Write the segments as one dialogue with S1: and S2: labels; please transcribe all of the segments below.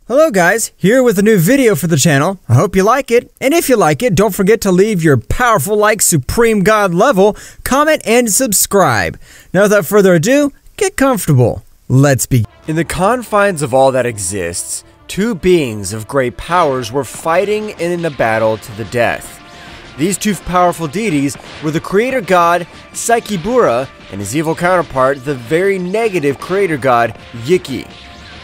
S1: Hello guys, here with a new video for the channel. I hope you like it, and if you like it, don't forget to leave your powerful like Supreme God level, comment, and subscribe. Now without further ado, get comfortable. Let's begin. In the confines of all that exists, two beings of great powers were fighting in a battle to the death. These two powerful deities were the creator god Saikibura and his evil counterpart, the very negative creator god Yiki.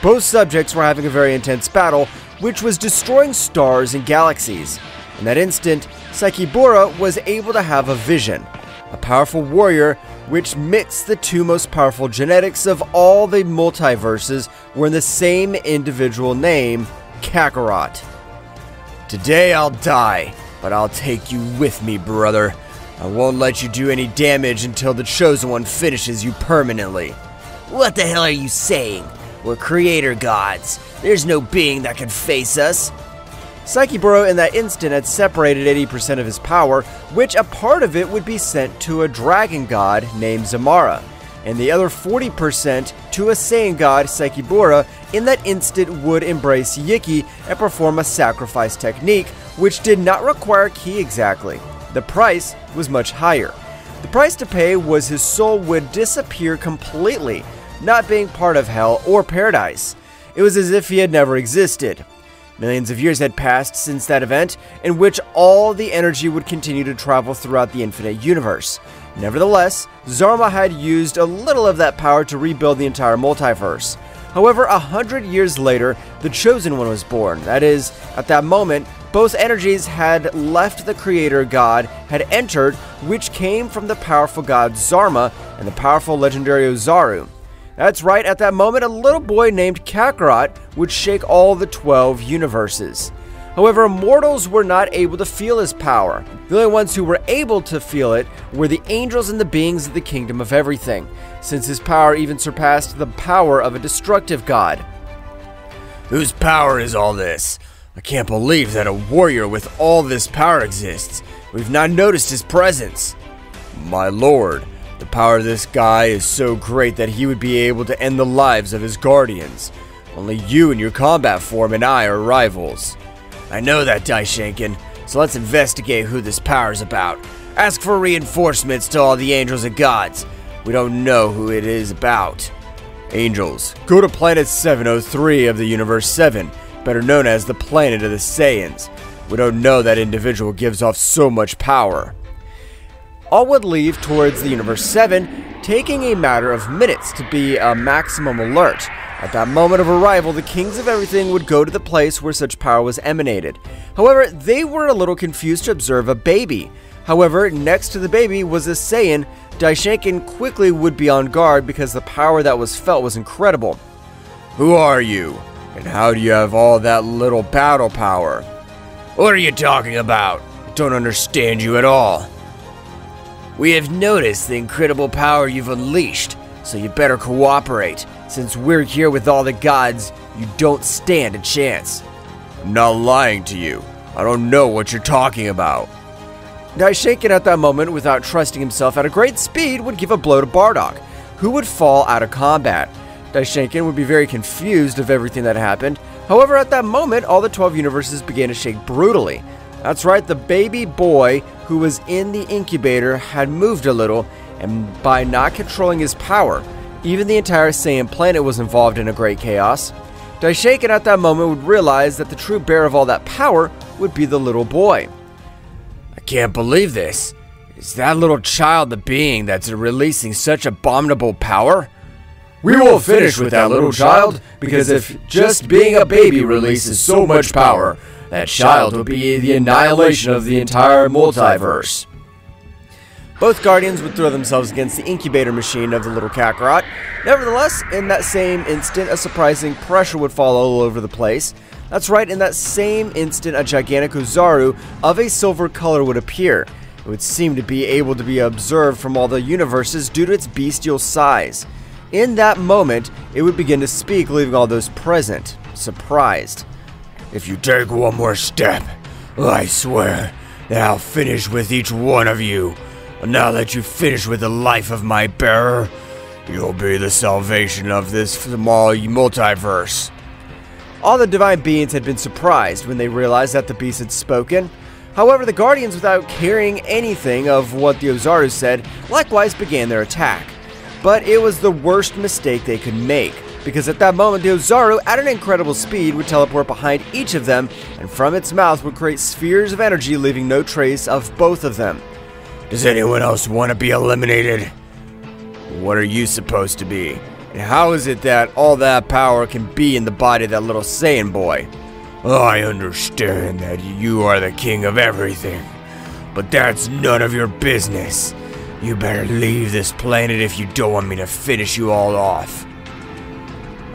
S1: Both subjects were having a very intense battle, which was destroying stars and galaxies. In that instant, Saikibura was able to have a vision. A powerful warrior, which mixed the two most powerful genetics of all the multiverses, were in the same individual name, Kakarot. Today I'll die, but I'll take you with me, brother. I won't let you do any damage until the Chosen One finishes you permanently.
S2: What the hell are you saying? We're creator gods. There's no being that can face us.
S1: Saikibura in that instant had separated 80% of his power, which a part of it would be sent to a dragon god named Zamara, and the other 40% to a Saiyan god, Saikibura, in that instant would embrace Yiki and perform a sacrifice technique, which did not require ki exactly. The price was much higher. The price to pay was his soul would disappear completely, not being part of hell or paradise. It was as if he had never existed. Millions of years had passed since that event, in which all the energy would continue to travel throughout the infinite universe. Nevertheless, Zarma had used a little of that power to rebuild the entire multiverse. However, 100 years later, the Chosen One was born. That is, at that moment, both energies had left the creator god, had entered, which came from the powerful god Zarma and the powerful legendary Ozaru. That's right, at that moment, a little boy named Kakarot would shake all the 12 universes. However, mortals were not able to feel his power. The only ones who were able to feel it were the angels and the beings of the kingdom of everything, since his power even surpassed the power of a destructive god.
S3: Whose power is all this? I can't believe that a warrior with all this power exists. We've not noticed his presence. My lord, the power of this guy is so great that he would be able to end the lives of his guardians. Only you in your combat form and I are rivals.
S2: I know that, Daishinken, so let's investigate who this power is about. Ask for reinforcements to all the angels and gods. We don't know who it is about.
S3: Angels, go to planet 703 of the Universe 7, better known as the planet of the Saiyans. We don't know that individual gives off so much power.
S1: All would leave towards the Universe 7, taking a matter of minutes to be a maximum alert. At that moment of arrival, the kings of everything would go to the place where such power was emanated. However, they were a little confused to observe a baby. However, next to the baby was a Saiyan. Daishinken quickly would be on guard because the power that was felt was incredible.
S3: Who are you? And how do you have all that little battle power?
S2: What are you talking about? I don't understand you at all. We have noticed the incredible power you've unleashed, so you better cooperate. Since we're here with all the gods, you don't stand a chance.
S3: I'm not lying to you. I don't know what you're talking about.
S1: Daishinken at that moment, without trusting himself at a great speed, would give a blow to Bardock, who would fall out of combat. Daishinken would be very confused of everything that happened. However, at that moment, all the 12 universes began to shake brutally. That's right, the baby boy who was in the incubator had moved a little, and by not controlling his power, even the entire Saiyan planet was involved in a great chaos. Daishinken at that moment would realize that the true bearer of all that power would be the little boy.
S2: I can't believe this. Is that little child the being that's releasing such abominable power?
S3: We will finish with that little child, because if just being a baby releases so much power, that child will be the annihilation of the entire multiverse.
S1: Both Guardians would throw themselves against the incubator machine of the little Kakarot. Nevertheless, in that same instant, a surprising pressure would fall all over the place. That's right, in that same instant, a gigantic Ozaru of a silver color would appear. It would seem to be able to be observed from all the universes due to its bestial size. In that moment, it would begin to speak, leaving all those present surprised.
S3: If you take one more step, I swear that I'll finish with each one of you. And now that you've finished with the life of my bearer, you'll be the salvation of this small multiverse.
S1: All the divine beings had been surprised when they realized that the beast had spoken. However, the Guardians, without caring anything of what the Ozaru said, likewise began their attack. But it was the worst mistake they could make, because at that moment the Ozaru, at an incredible speed, would teleport behind each of them, and from its mouth would create spheres of energy, leaving no trace of both of them.
S3: Does anyone else want to be eliminated? What are you supposed to be?
S1: And how is it that all that power can be in the body of that little Saiyan boy?
S3: I understand that you are the king of everything, but that's none of your business. You better leave this planet if you don't want me to finish you all off.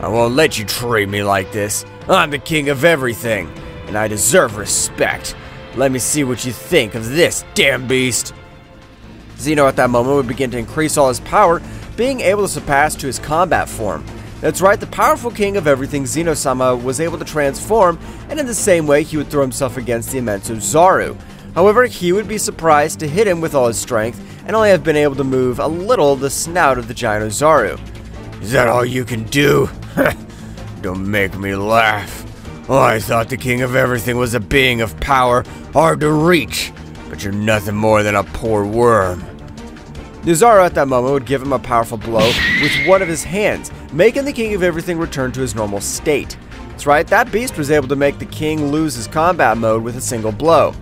S1: I won't let you treat me like this. I'm the king of everything, and I deserve respect. Let me see what you think of this damn beast. Xeno at that moment would begin to increase all his power, being able to surpass to his combat form. That's right, the powerful king of everything, Xeno-sama, was able to transform, and in the same way he would throw himself against the immense Ozaru. However, he would be surprised to hit him with all his strength, and only have been able to move a little the snout of the giant Ozaru.
S3: Is that all you can do? Don't make me laugh. Oh, I thought the king of everything was a being of power, hard to reach, but you're nothing more than a poor worm.
S1: The Ozaru at that moment would give him a powerful blow with one of his hands, making the king of everything return to his normal state. That's right, that beast was able to make the king lose his combat mode with a single blow.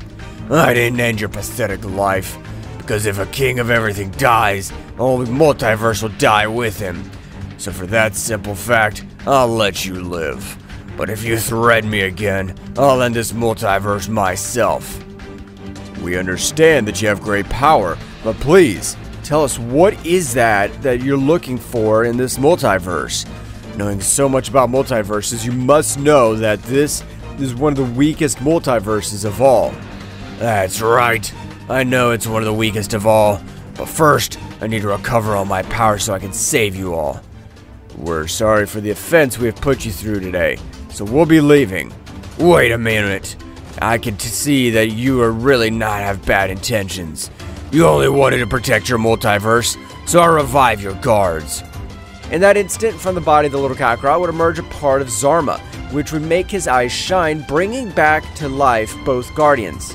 S3: I didn't end your pathetic life, because if a king of everything dies, the whole multiverse will die with him. So for that simple fact, I'll let you live. But if you threaten me again, I'll end this multiverse myself.
S1: We understand that you have great power, but please, tell us what is that you're looking for in this multiverse? Knowing so much about multiverses, you must know that this is one of the weakest multiverses of all.
S3: That's right. I know it's one of the weakest of all, but first, I need to recover all my power so I can save you all.
S1: We're sorry for the offense we have put you through today, so we'll be leaving.
S3: Wait a minute. I can see that you are really not have bad intentions. You only wanted to protect your multiverse, so I'll revive your guards.
S1: In that instant, from the body of the little Kakarot would emerge a part of Zarma, which would make his eyes shine, bringing back to life both Guardians.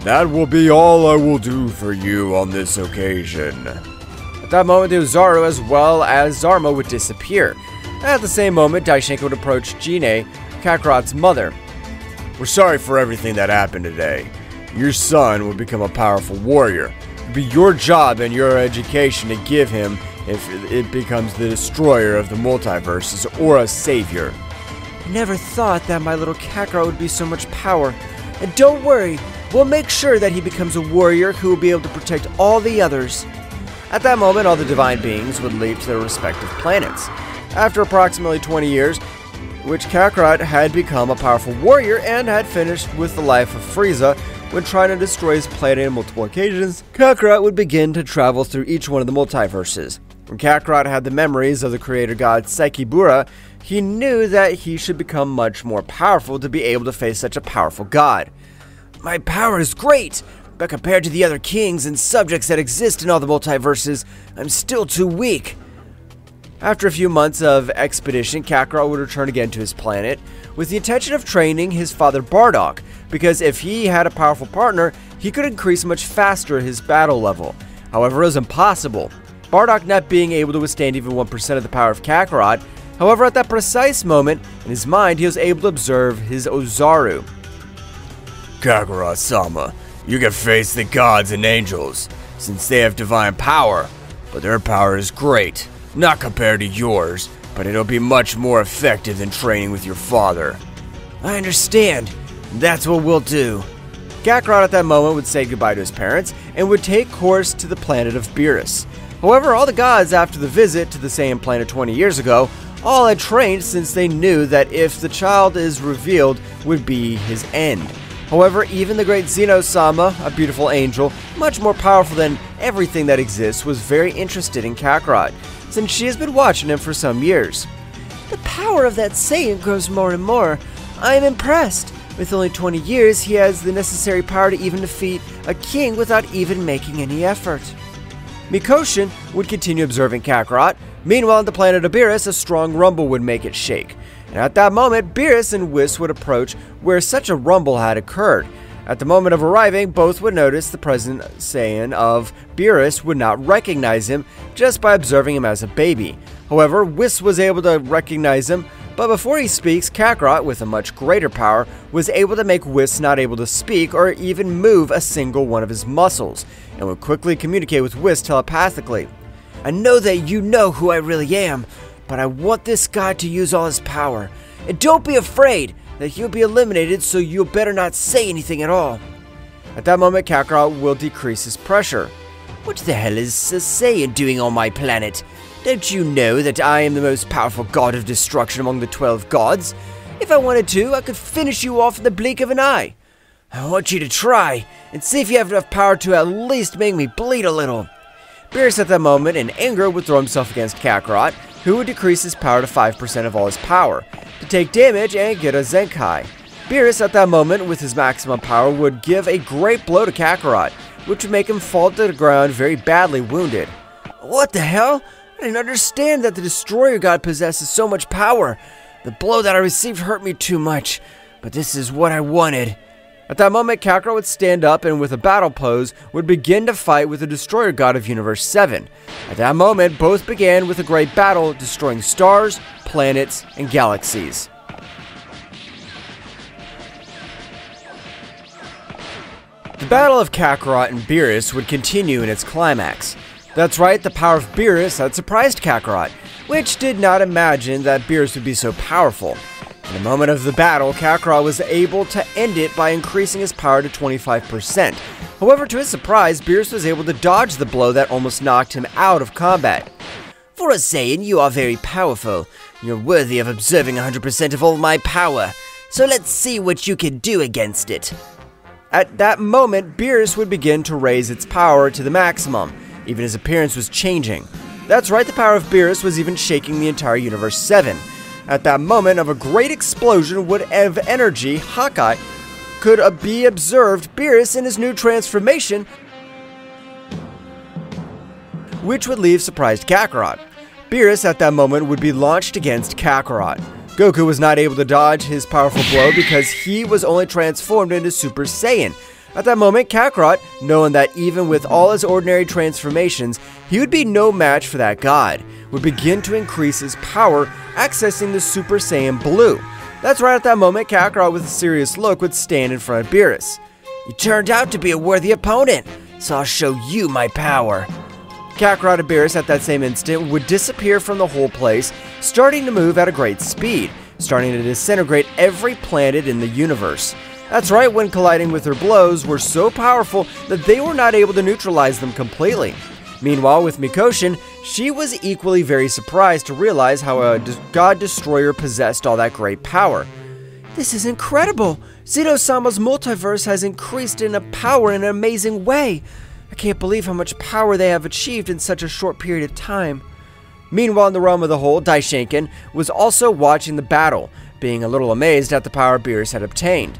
S3: That will be all I will do for you on this occasion.
S1: At that moment, the Ozaru as well as Zarma would disappear. At the same moment, Daishinka would approach Jine, Kakarot's mother.
S3: We're sorry for everything that happened today. Your son will become a powerful warrior. It'll be your job and your education to give him if it becomes the destroyer of the multiverses or a savior.
S1: I never thought that my little Kakarot would be so much power. And don't worry, we'll make sure that he becomes a warrior who will be able to protect all the others. At that moment, all the divine beings would leave to their respective planets. After approximately 20 years, which Kakarot had become a powerful warrior and had finished with the life of Frieza when trying to destroy his planet on multiple occasions, Kakarot would begin to travel through each one of the multiverses. When Kakarot had the memories of the creator god Sekibura, he knew that he should become much more powerful to be able to face such a powerful god. My power is great, but compared to the other kings and subjects that exist in all the multiverses, I'm still too weak. After a few months of expedition, Kakarot would return again to his planet with the intention of training his father Bardock, because if he had a powerful partner, he could increase much faster his battle level. However, it was impossible, Bardock not being able to withstand even 1% of the power of Kakarot. However, at that precise moment, in his mind, he was able to observe his Ozaru.
S3: Kakarot-sama, you can face the gods and angels, since they have divine power, but their power is great. Not compared to yours, but it'll be much more effective than training with your father.
S1: I understand. That's what we'll do. Kakarot at that moment would say goodbye to his parents and would take course to the planet of Beerus. However, all the gods after the visit to the same planet 20 years ago all had trained, since they knew that if the child is revealed would be his end. However, even the great Xeno-sama, a beautiful angel, much more powerful than everything that exists, was very interested in Kakarot, since she has been watching him for some years. The power of that Saiyan grows more and more. I am impressed. With only 20 years, he has the necessary power to even defeat a king without even making any effort. Mikoshin would continue observing Kakarot. Meanwhile, on the planet of Beerus, a strong rumble would make it shake. And at that moment, Beerus and Whis would approach where such a rumble had occurred. At the moment of arriving, both would notice the present Saiyan of Beerus would not recognize him just by observing him as a baby. However, Whis was able to recognize him, but before he speaks, Kakarot, with a much greater power, was able to make Whis not able to speak or even move a single one of his muscles, and would quickly communicate with Whis telepathically. I know that you know who I really am, but I want this guy to use all his power. And don't be afraid that he'll be eliminated, so you better not say anything at all. At that moment, Kakarot will decrease his pressure.
S2: What the hell is a Saiyan doing on my planet? Don't you know that I am the most powerful god of destruction among the 12 gods? If I wanted to, I could finish you off in the blink of an eye. I want you to try, and see if you have enough power to at least make me bleed a little.
S1: Beerus at that moment, in anger, would throw himself against Kakarot, who would decrease his power to 5% of all his power, to take damage and get a Zenkai. Beerus at that moment, with his maximum power, would give a great blow to Kakarot, which would make him fall to the ground very badly wounded.
S2: What the hell? I didn't understand that the Destroyer God possesses so much power. The blow that I received hurt me too much, but this is what I wanted.
S1: At that moment, Kakarot would stand up and with a battle pose would begin to fight with the Destroyer God of Universe 7. At that moment, both began with a great battle, destroying stars, planets, and galaxies. The battle of Kakarot and Beerus would continue in its climax. That's right, the power of Beerus had surprised Kakarot, which did not imagine that Beerus would be so powerful. In the moment of the battle, Kakarot was able to end it by increasing his power to 25%. However, to his surprise, Beerus was able to dodge the blow that almost knocked him out of combat.
S2: For a Saiyan, you are very powerful. You're worthy of observing 100% of all my power. So let's see what you can do against it.
S1: At that moment, Beerus would begin to raise its power to the maximum. Even his appearance was changing. That's right, the power of Beerus was even shaking the entire Universe 7. At that moment of a great explosion of energy, Hawkeye could be observed Beerus in his new transformation, which would leave surprised Kakarot. Beerus at that moment would be launched against Kakarot. Goku was not able to dodge his powerful blow because he was only transformed into Super Saiyan. At that moment, Kakarot, knowing that even with all his ordinary transformations, he would be no match for that god, would begin to increase his power, accessing the Super Saiyan Blue. That's right, at that moment, Kakarot with a serious look would stand in front of Beerus.
S2: You turned out to be a worthy opponent, so I'll show you my power.
S1: Kakarot and Beerus at that same instant would disappear from the whole place, starting to move at a great speed, starting to disintegrate every planet in the universe. That's right, when colliding with their blows were so powerful that they were not able to neutralize them completely. Meanwhile, with Mikoshin, she was equally very surprised to realize how a God Destroyer possessed all that great power.
S4: This is incredible! Xeno-sama's multiverse has increased in power in an amazing way. I can't believe how much power they have achieved in such a short period of time.
S1: Meanwhile, in the realm of the whole, Daishinkan was also watching the battle, being a little amazed at the power Beerus had obtained.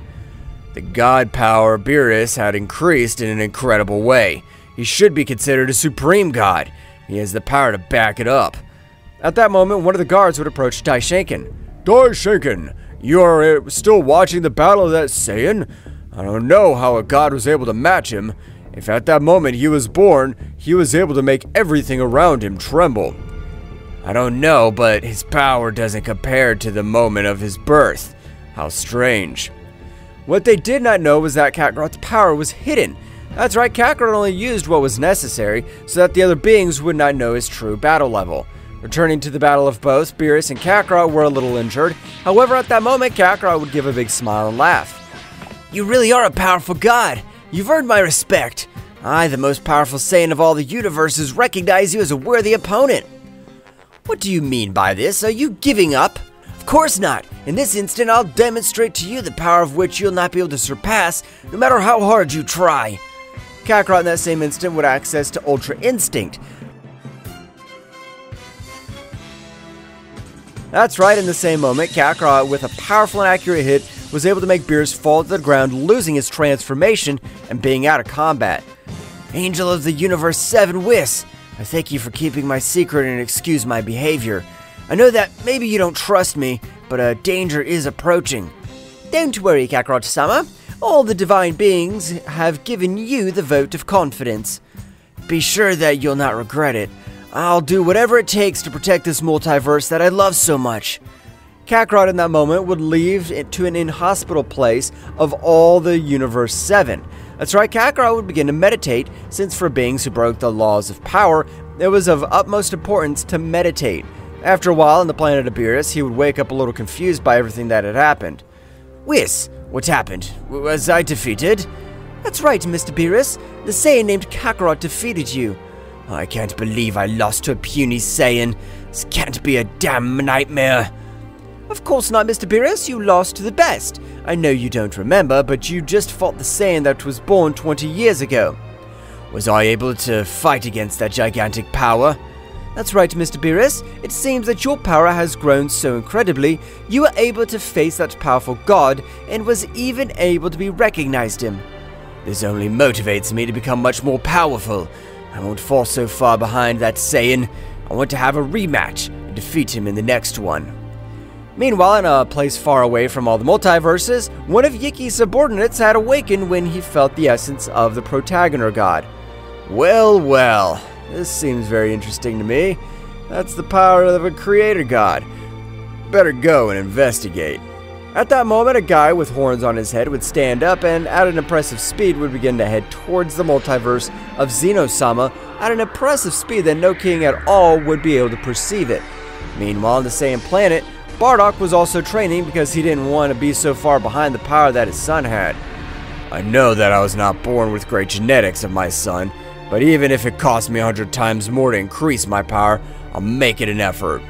S1: The god power Beerus had increased in an incredible way. He should be considered a supreme god. He has the power to back it up. At that moment, one of the guards would approach Daishinkan. Daishinkan, you are still watching the battle of that Saiyan? I don't know how a god was able to match him. If at that moment he was born, he was able to make everything around him tremble. I don't know, but his power doesn't compare to the moment of his birth. How strange. What they did not know was that Kakarot's power was hidden. That's right, Kakarot only used what was necessary so that the other beings would not know his true battle level. Returning to the battle of both, Beerus and Kakarot were a little injured. However, at that moment, Kakarot would give a big smile and laugh.
S2: You really are a powerful god. You've earned my respect. I, the most powerful Saiyan of all the universes, recognize you as a worthy opponent. What do you mean by this? Are you giving up? Of course not. In this instant, I'll demonstrate to you the power of which you'll not be able to surpass, no matter how hard you try.
S1: Kakarot in that same instant would access to Ultra Instinct. That's right, in the same moment, Kakarot, with a powerful and accurate hit, was able to make Beerus fall to the ground, losing his transformation and being out of combat.
S2: Angel of the Universe 7 Whis, I thank you for keeping my secret and excuse my behavior. I know that maybe you don't trust me, but a danger is approaching.
S4: Don't worry, Kakarot-sama. All the divine beings have given you the vote of confidence.
S2: Be sure that you'll not regret it. I'll do whatever it takes to protect this multiverse that I love so much.
S1: Kakarot in that moment would leave it to an inhospitable place of all the Universe 7. That's right, Kakarot would begin to meditate, since for beings who broke the laws of power, it was of utmost importance to meditate. After a while on the planet of Beerus, he would wake up a little confused by everything that had happened.
S2: Whis, what happened? Was I defeated?
S4: That's right, Mr. Beerus. The Saiyan named Kakarot defeated you.
S2: I can't believe I lost to a puny Saiyan. This can't be a damn nightmare.
S4: Of course not, Mr. Beerus. You lost to the best. I know you don't remember, but you just fought the Saiyan that was born 20 years ago.
S2: Was I able to fight against that gigantic power?
S4: That's right, Mr. Beerus. It seems that your power has grown so incredibly, you were able to face that powerful god and was even able to be recognized him.
S2: This only motivates me to become much more powerful. I won't fall so far behind that Saiyan. I want to have a rematch and defeat him in the next one.
S1: Meanwhile, in a place far away from all the multiverses, one of Yiki's subordinates had awakened when he felt the essence of the Protagonor god. Well, well, this seems very interesting to me. That's the power of a creator god. Better go and investigate. At that moment, a guy with horns on his head would stand up and at an impressive speed would begin to head towards the multiverse of Xeno-sama at an impressive speed that no king at all would be able to perceive it. Meanwhile, on the same planet, Bardock was also training because he didn't want to be so far behind the power that his son had. I know that I was not born with great genetics of my son, but even if it costs me 100 times more to increase my power, I'll make it an effort.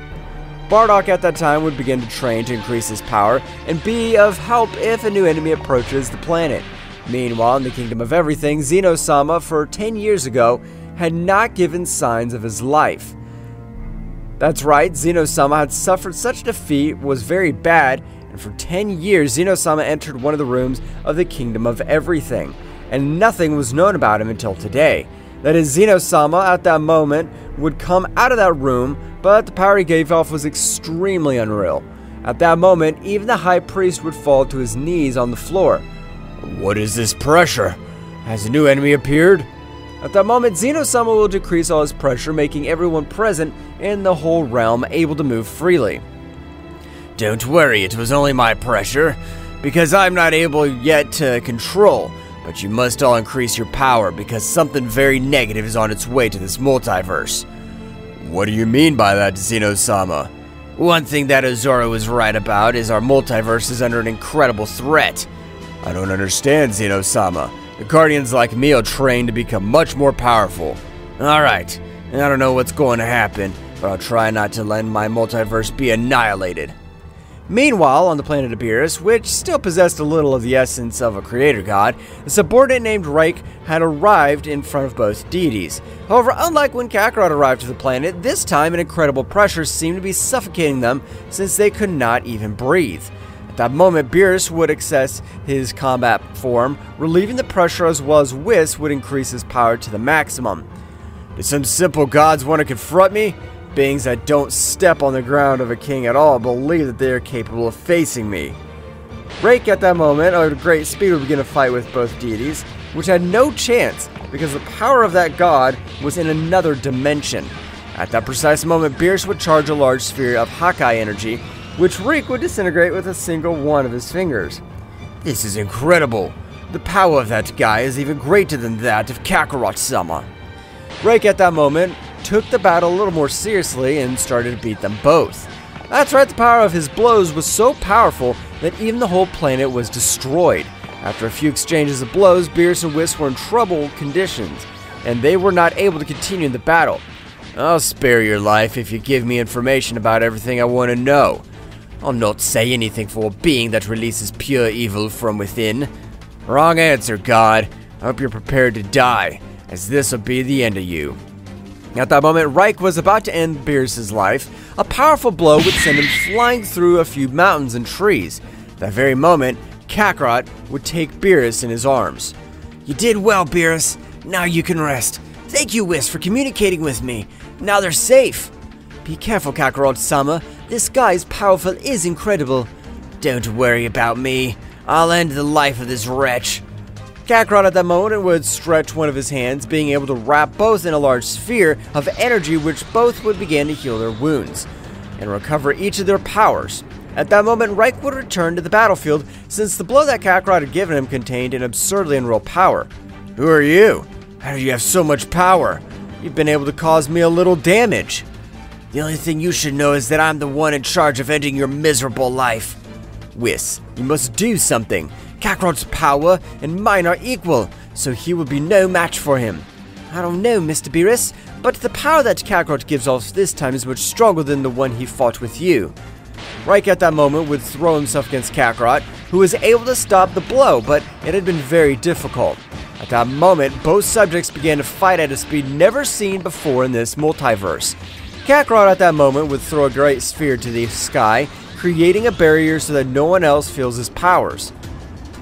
S1: Bardock at that time would begin to train to increase his power and be of help if a new enemy approaches the planet. Meanwhile, in the Kingdom of Everything, Xeno-sama for 10 years ago had not given signs of his life. That's right, Xeno-sama had suffered such defeat, was very bad, and for 10 years Xeno-sama entered one of the rooms of the Kingdom of Everything, and nothing was known about him until today. That is, Xeno-sama at that moment would come out of that room, but the power he gave off was extremely unreal. At that moment, even the High Priest would fall to his knees on the floor. What is this pressure? Has a new enemy appeared? At that moment, Xeno-sama will decrease all his pressure, making everyone present in the whole realm able to move freely.
S2: Don't worry, it was only my pressure, because I'm not able yet to control, but you must all increase your power because something very negative is on its way to this multiverse.
S3: What do you mean by that, Xeno-sama?
S2: One thing that Ozora was right about is our multiverse is under an incredible threat.
S3: I don't understand, Xeno-sama. The Guardians like me are trained to become much more powerful.
S2: Alright, I don't know what's going to happen, but I'll try not to let my multiverse be annihilated.
S1: Meanwhile, on the planet of Beerus, which still possessed a little of the essence of a creator god, a subordinate named Reik had arrived in front of both deities. However, unlike when Kakarot arrived to the planet, this time an incredible pressure seemed to be suffocating them since they could not even breathe. At that moment, Beerus would access his combat form, relieving the pressure, as well as Whis would increase his power to the maximum. Do some simple gods want to confront me? Beings that don't step on the ground of a king at all believe that they are capable of facing me. Reik at that moment, at great speed, would begin a fight with both deities, which had no chance because the power of that god was in another dimension. At that precise moment, Beerus would charge a large sphere of Hakai energy, which Reik would disintegrate with a single one of his fingers.
S2: This is incredible. The power of that guy is even greater than that of Kakarot-sama.
S1: Reik at that moment took the battle a little more seriously and started to beat them both. That's right, the power of his blows was so powerful that even the whole planet was destroyed. After a few exchanges of blows, Beerus and Whis were in troubled conditions, and they were not able to continue the battle.
S2: I'll spare your life if you give me information about everything I want to know. I'll not say anything for a being that releases pure evil from within. Wrong answer, God. I hope you're prepared to die, as this will be the end of you.
S1: At that moment, Reich was about to end Beerus' life. A powerful blow would send him flying through a few mountains and trees. That very moment, Kakarot would take Beerus in his arms.
S2: You did well, Beerus. Now you can rest. Thank you, Whis, for communicating with me. Now they're safe.
S1: Be careful, Kakarot-sama. This guy's powerful is incredible.
S2: Don't worry about me. I'll end the life of this wretch.
S1: Kakarot at that moment would stretch one of his hands, being able to wrap both in a large sphere of energy, which both would begin to heal their wounds and recover each of their powers. At that moment, Reich would return to the battlefield, since the blow that Kakarot had given him contained an absurdly unreal power.
S3: Who are you? How do you have so much power?
S1: You've been able to cause me a little damage.
S2: The only thing you should know is that I'm the one in charge of ending your miserable life.
S1: Whis, you must do something. Kakarot's power and mine are equal, so he will be no match for him. I don't know, Mr. Beerus, but the power that Kakarot gives off this time is much stronger than the one he fought with you. Reich at that moment would throw himself against Kakarot, who was able to stop the blow, but it had been very difficult. At that moment, both subjects began to fight at a speed never seen before in this multiverse. Kakarot at that moment would throw a great sphere to the sky, creating a barrier so that no one else feels his powers.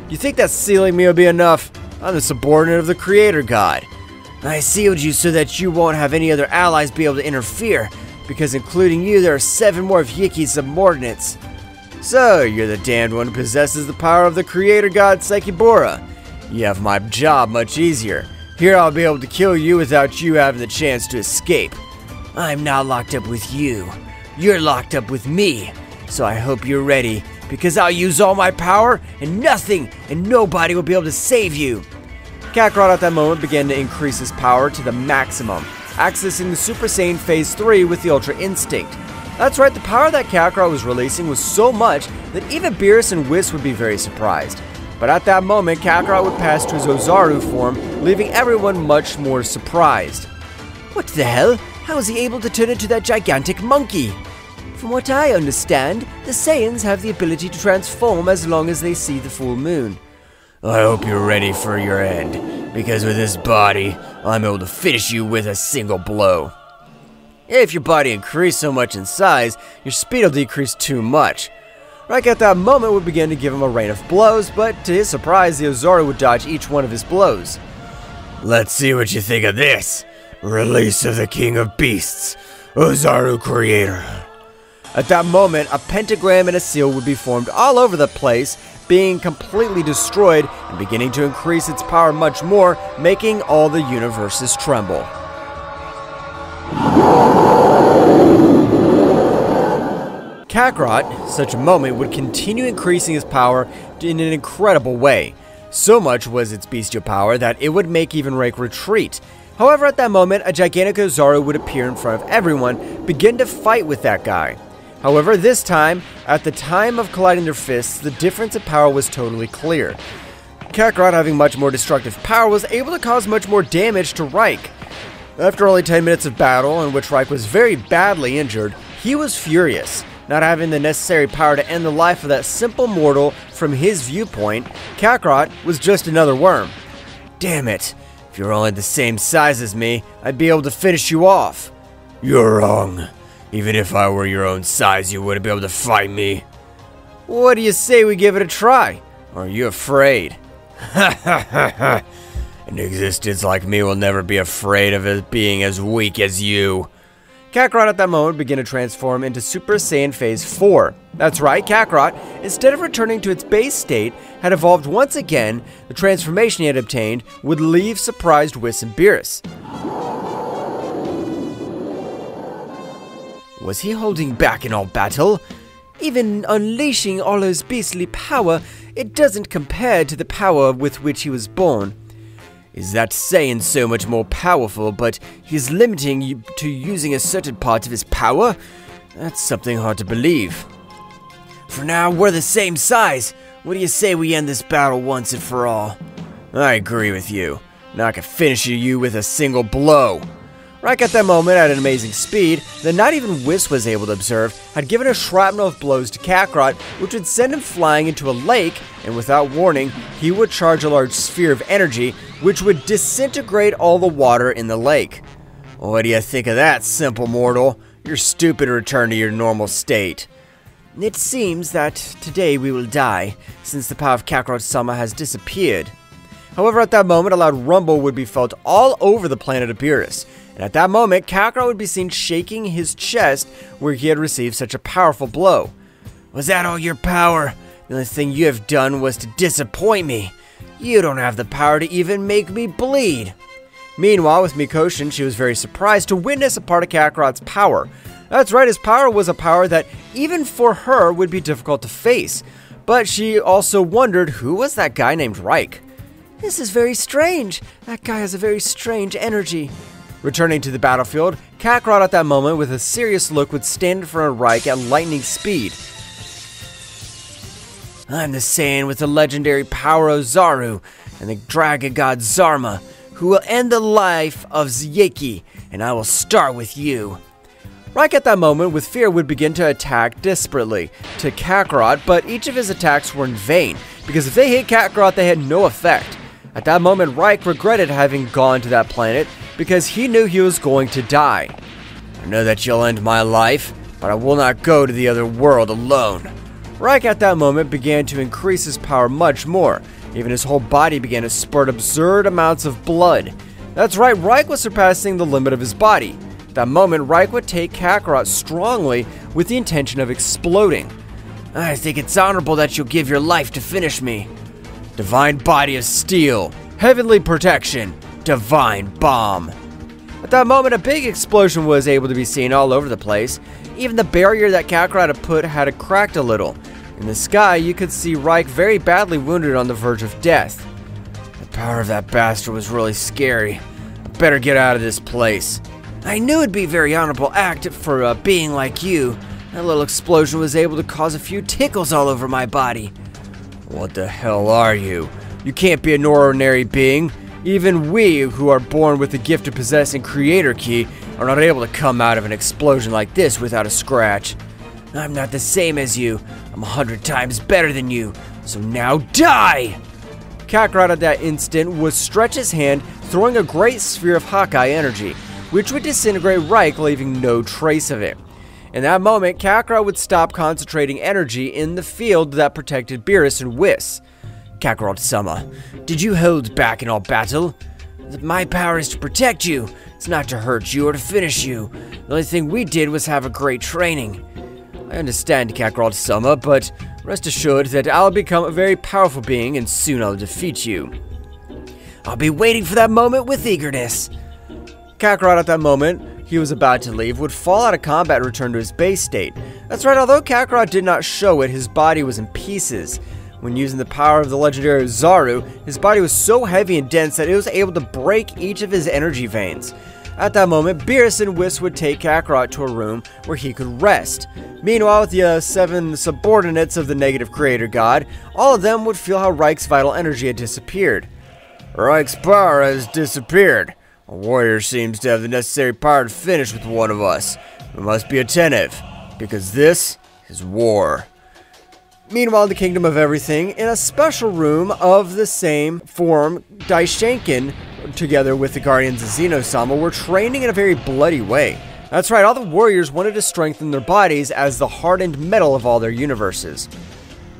S3: You think that sealing me will be enough? I'm the subordinate of the Creator God.
S2: I sealed you so that you won't have any other allies be able to interfere, because including you, there are 7 more of Yiki's subordinates.
S3: So, you're the damned one who possesses the power of the Creator God Sekibora. You have my job much easier. Here I'll be able to kill you without you having the chance to escape.
S2: I'm not locked up with you. You're locked up with me. So I hope you're ready, because I'll use all my power, and nothing and nobody will be able to save you.
S1: Kakarot at that moment began to increase his power to the maximum, accessing the Super Saiyan Phase 3 with the Ultra Instinct. That's right, the power that Kakarot was releasing was so much that even Beerus and Whis would be very surprised. But at that moment, Kakarot would pass to his Ozaru form, leaving everyone much more surprised.
S4: What the hell? How is he able to turn into that gigantic monkey? From what I understand, the Saiyans have the ability to transform as long as they see the full moon.
S2: I hope you're ready for your end, because with this body, I'm able to finish you with a single blow.
S3: If your body increased so much in size, your speed will decrease too much.
S1: Reich at that moment would begin to give him a rain of blows, but to his surprise, the Ozaru would dodge each one of his blows.
S3: Let's see what you think of this. Release of the King of Beasts, Ozaru Creator.
S1: At that moment, a pentagram and a seal would be formed all over the place, being completely destroyed and beginning to increase its power much more, making all the universes tremble. Kakarot, such a moment, would continue increasing his power in an incredible way. So much was its bestial power that it would make even Reich retreat. However, at that moment, a gigantic Ozaru would appear in front of everyone, begin to fight with that guy. However, this time, at the time of colliding their fists, the difference in power was totally clear. Kakarot, having much more destructive power, was able to cause much more damage to Reich. After only 10 minutes of battle, in which Reich was very badly injured, he was furious. Not having the necessary power to end the life of that simple mortal, from his viewpoint, Kakarot was just another worm.
S3: Damn it! If you're only the same size as me, I'd be able to finish you off.
S2: You're wrong. Even if I were your own size, you wouldn't be able to fight me.
S3: What do you say we give it a try? Or are you afraid?
S2: Ha ha ha ha! An existence like me will never be afraid of it being as weak as you.
S1: Kakarot at that moment began to transform into Super Saiyan Phase 4. That's right, Kakarot, instead of returning to its base state, had evolved once again. The transformation he had obtained would leave surprised Whis and Beerus.
S4: Was he holding back in all battle? Even unleashing all his beastly power, it doesn't compare to the power with which he was born.
S2: Is that Saiyan so much more powerful, but he's limiting you to using a certain part of his power? That's something hard to believe. For now, we're the same size. What do you say we end this battle once and for all?
S3: I agree with you. Now I can finish you with a single blow.
S1: Reich at that moment, at an amazing speed that not even Whis was able to observe, had given a shrapnel of blows to Kakarot, which would send him flying into a lake, and without warning, he would charge a large sphere of energy, which would disintegrate all the water in the lake. What do you think of that, simple mortal? You're stupid to return to your normal state.
S4: It seems that today we will die, since the power of Kakarot-sama has disappeared.
S1: However, at that moment, a loud rumble would be felt all over the planet of Beerus. And at that moment, Kakarot would be seen shaking his chest where he had received such a powerful blow.
S2: Was that all your power? The only thing you have done was to disappoint me. You don't have the power to even make me bleed.
S1: Meanwhile, with Mikoshin, she was very surprised to witness a part of Kakarot's power. That's right, his power was a power that, even for her, would be difficult to face. But she also wondered, who was that guy named Reich?
S4: This is very strange. That guy has a very strange energy.
S1: Returning to the battlefield, Kakarot at that moment, with a serious look, would stand in front of Reich at lightning speed.
S2: I'm the Saiyan with the legendary power of Zaru and the dragon god Zarma, who will end the life of Zyeki, and I will start with you.
S1: Reich at that moment, with fear, would begin to attack desperately to Kakarot, but each of his attacks were in vain, because if they hit Kakarot, they had no effect. At that moment, Reich regretted having gone to that planet, because he knew he was going to die.
S2: I know that you'll end my life, but I will not go to the other world alone.
S1: Reich at that moment began to increase his power much more. Even his whole body began to spurt absurd amounts of blood. That's right, Reich was surpassing the limit of his body. At that moment, Reich would take Kakarot strongly with the intention of exploding.
S2: I think it's honorable that you'll give your life to finish me. Divine Body of Steel, Heavenly Protection, Divine Bomb.
S1: At that moment, a big explosion was able to be seen all over the place. Even the barrier that Kakarot had put had cracked a little. In the sky, you could see Reich very badly wounded on the verge of death.
S2: The power of that bastard was really scary. I better get out of this place. I knew it'd be a very honorable act for a being like you. That little explosion was able to cause a few tickles all over my body.
S3: What the hell are you? You can't be an ordinary being. Even we, who are born with the gift of possessing Creator Ki, are not able to come out of an explosion like this without a scratch.
S2: I'm not the same as you. I'm 100 times better than you. So now die!
S1: Kakarot at that instant would stretch his hand, throwing a great sphere of Hakai energy, which would disintegrate Reich, leaving no trace of it. In that moment, Kakarot would stop concentrating energy in the field that protected Beerus and Whis.
S2: Kakarot-sama, did you hold back in all battle? My power is to protect you. It's not to hurt you or to finish you. The only thing we did was have a great training.
S3: I understand, Kakarot-sama, but rest assured that I'll become a very powerful being and soon I'll defeat you.
S2: I'll be waiting for that moment with eagerness.
S1: Kakarot at that moment, he was about to leave, would fall out of combat and return to his base state. That's right, although Kakarot did not show it, his body was in pieces. When using the power of the legendary Zaru, his body was so heavy and dense that it was able to break each of his energy veins. At that moment, Beerus and Whis would take Kakarot to a room where he could rest. Meanwhile, with the 7 subordinates of the negative creator god, all of them would feel how Reich's vital energy had disappeared.
S3: Reich's power has disappeared. A warrior seems to have the necessary power to finish with one of us. We must be attentive, because this is war.
S1: Meanwhile, in the Kingdom of Everything, in a special room of the same form, Daishenkin, together with the Guardians of Xeno-sama, were training in a very bloody way. That's right, all the warriors wanted to strengthen their bodies as the hardened metal of all their universes.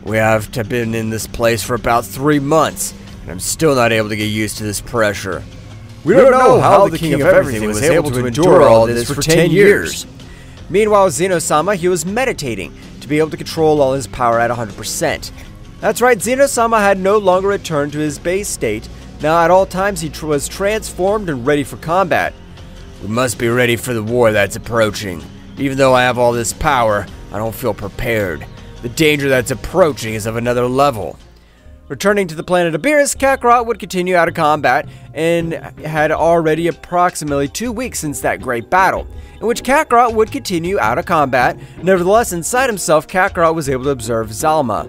S3: We have been in this place for about 3 months, and I'm still not able to get used to this pressure.
S1: We don't know how the King of Everything was able to endure all this for 10 years. Meanwhile, Xeno-sama, he was meditating to be able to control all his power at 100%. That's right, Xeno-sama had no longer returned to his base state. Now at all times he was transformed and ready for combat.
S3: We must be ready for the war that's approaching. Even though I have all this power, I don't feel prepared. The danger that's approaching is of another level.
S1: Returning to the planet of Beerus, Kakarot would continue out of combat and had already approximately 2 weeks since that great battle, in which Kakarot would continue out of combat. Nevertheless, inside himself, Kakarot was able to observe Zalma.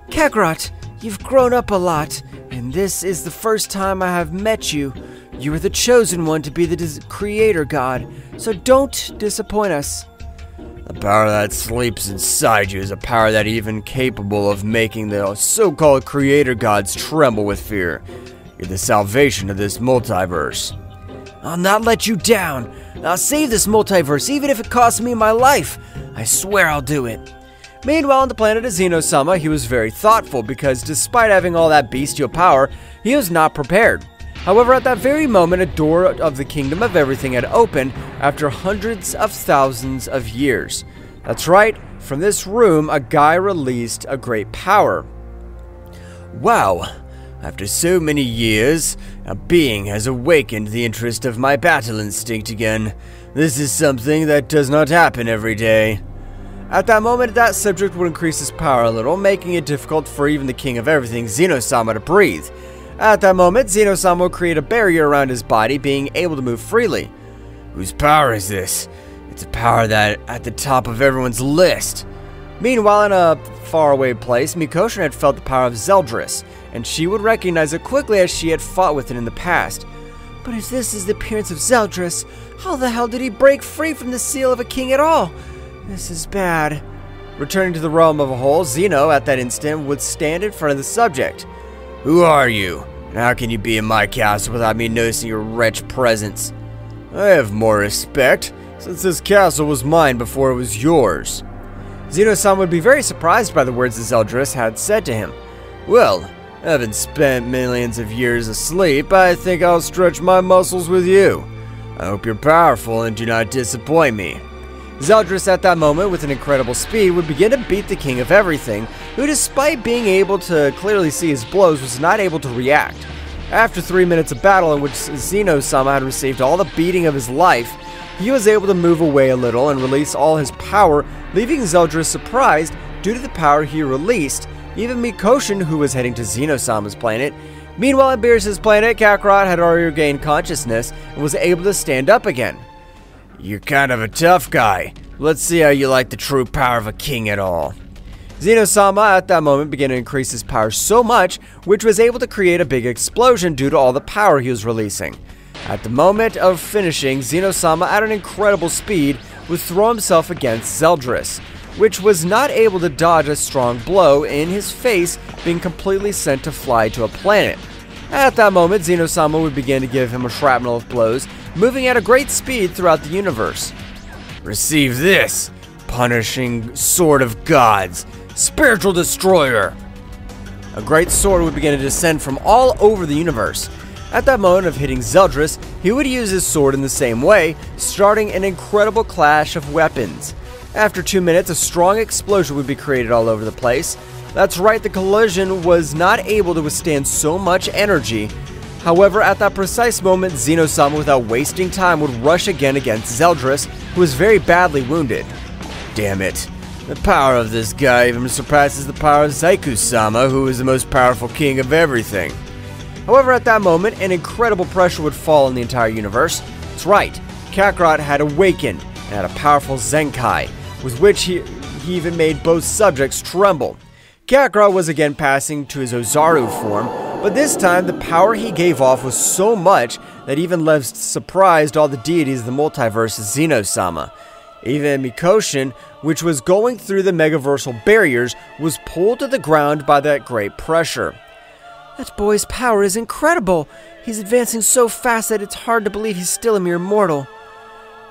S4: Kakarot, you've grown up a lot, and this is the first time I have met you. You are the chosen one to be the creator god, so don't disappoint us.
S3: The power that sleeps inside you is a power that even capable of making the so-called creator gods tremble with fear. You're the salvation of this multiverse.
S4: I'll not let you down. I'll save this multiverse, even if it costs me my life. I swear I'll do it.
S1: Meanwhile, on the planet of Xeno-sama, he was very thoughtful because despite having all that bestial power, he was not prepared. However, at that very moment, a door of the Kingdom of Everything had opened after hundreds of thousands of years. That's right, from this room, a guy released a great power.
S3: Wow, after so many years, a being has awakened the interest of my battle instinct again. This is something that does not happen every day.
S1: At that moment, that subject would increase his power a little, making it difficult for even the King of Everything, Xeno-sama, to breathe. At that moment, Xeno-sama will create a barrier around his body, being able to move freely.
S3: Whose power is this? It's a power that at the top of everyone's list.
S1: Meanwhile, in a faraway place, Mikoshin had felt the power of Zeldris, and she would recognize it quickly as she had fought with it in the past.
S4: But if this is the appearance of Zeldris, how the hell did he break free from the seal of a king at all? This is bad.
S1: Returning to the realm of a whole, Xeno, at that instant, would stand in front of the subject.
S3: Who are you? And how can you be in my castle without me noticing your wretched presence? I have more respect, since this castle was mine before it was yours.
S1: Xeno-sama would be very surprised by the words that Zeldris had said to him.
S3: Well, having spent millions of years asleep, I think I'll stretch my muscles with you. I hope you're powerful and do not disappoint me.
S1: Zeldris at that moment, with an incredible speed, would begin to beat the King of Everything, who despite being able to clearly see his blows, was not able to react. After 3 minutes of battle in which Xeno-sama had received all the beating of his life, he was able to move away a little and release all his power, leaving Zeldris surprised due to the power he released. Even Mikoshin, who was heading to Xeno-sama's planet. Meanwhile, at Beerus' planet, Kakarot had already regained consciousness and was able to stand up again.
S3: You're kind of a tough guy. Let's see how you like the true power of a king at all.
S1: Xeno-sama at that moment began to increase his power so much, which was able to create a big explosion due to all the power he was releasing. At the moment of finishing, Xeno-sama at an incredible speed would throw himself against Zeldris, which was not able to dodge a strong blow in his face, being completely sent to fly to a planet. At that moment, Xeno-sama would begin to give him a shrapnel of blows, moving at a great speed throughout the universe.
S3: Receive this, punishing sword of gods, spiritual destroyer.
S1: A great sword would begin to descend from all over the universe. At that moment of hitting Zeldris, he would use his sword in the same way, starting an incredible clash of weapons. After 2 minutes, a strong explosion would be created all over the place. That's right, the collision was not able to withstand so much energy. However, at that precise moment, Xeno-sama, without wasting time, would rush again against Zeldris, who was very badly wounded.
S3: Damn it. The power of this guy even surpasses the power of Zaiku-sama, who is the most powerful king of everything.
S1: However, at that moment, an incredible pressure would fall on the entire universe. That's right, Kakarot had awakened and had a powerful Zenkai, with which he even made both subjects tremble. Kakarot was again passing to his Ozaru form, but this time the power he gave off was so much that even left surprised all the deities of the multiverse as Xeno-sama. Even Mikoshin, which was going through the megaversal barriers, was pulled to the ground by that great pressure.
S4: That boy's power is incredible. He's advancing so fast that it's hard to believe he's still a mere mortal.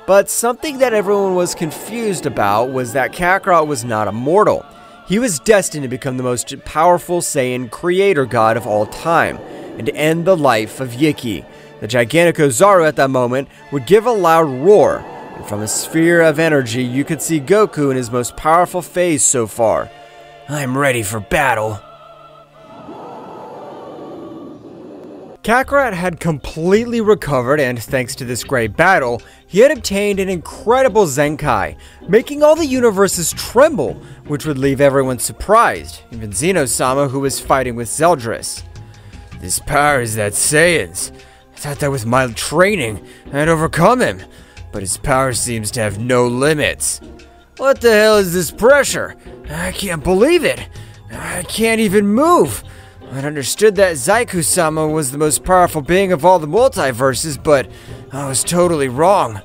S1: But something that everyone was confused about was that Kakarot was not a mortal. He was destined to become the most powerful Saiyan creator god of all time, and to end the life of Yiki. The gigantic Ozaru at that moment would give a loud roar, and from a sphere of energy you could see Goku in his most powerful phase so far.
S3: I'm ready for battle.
S1: Kakarot had completely recovered, and thanks to this great battle, he had obtained an incredible Zenkai, making all the universes tremble, which would leave everyone surprised, even Xeno-sama, who was fighting with Zeldris.
S3: This power is that Saiyan's. I thought that with my training, I'd overcome him, but his power seems to have no limits.
S1: What the hell is this pressure? I can't believe it. I can't even move. I'd understood that Zaiku-sama was the most powerful being of all the multiverses, but I was totally wrong.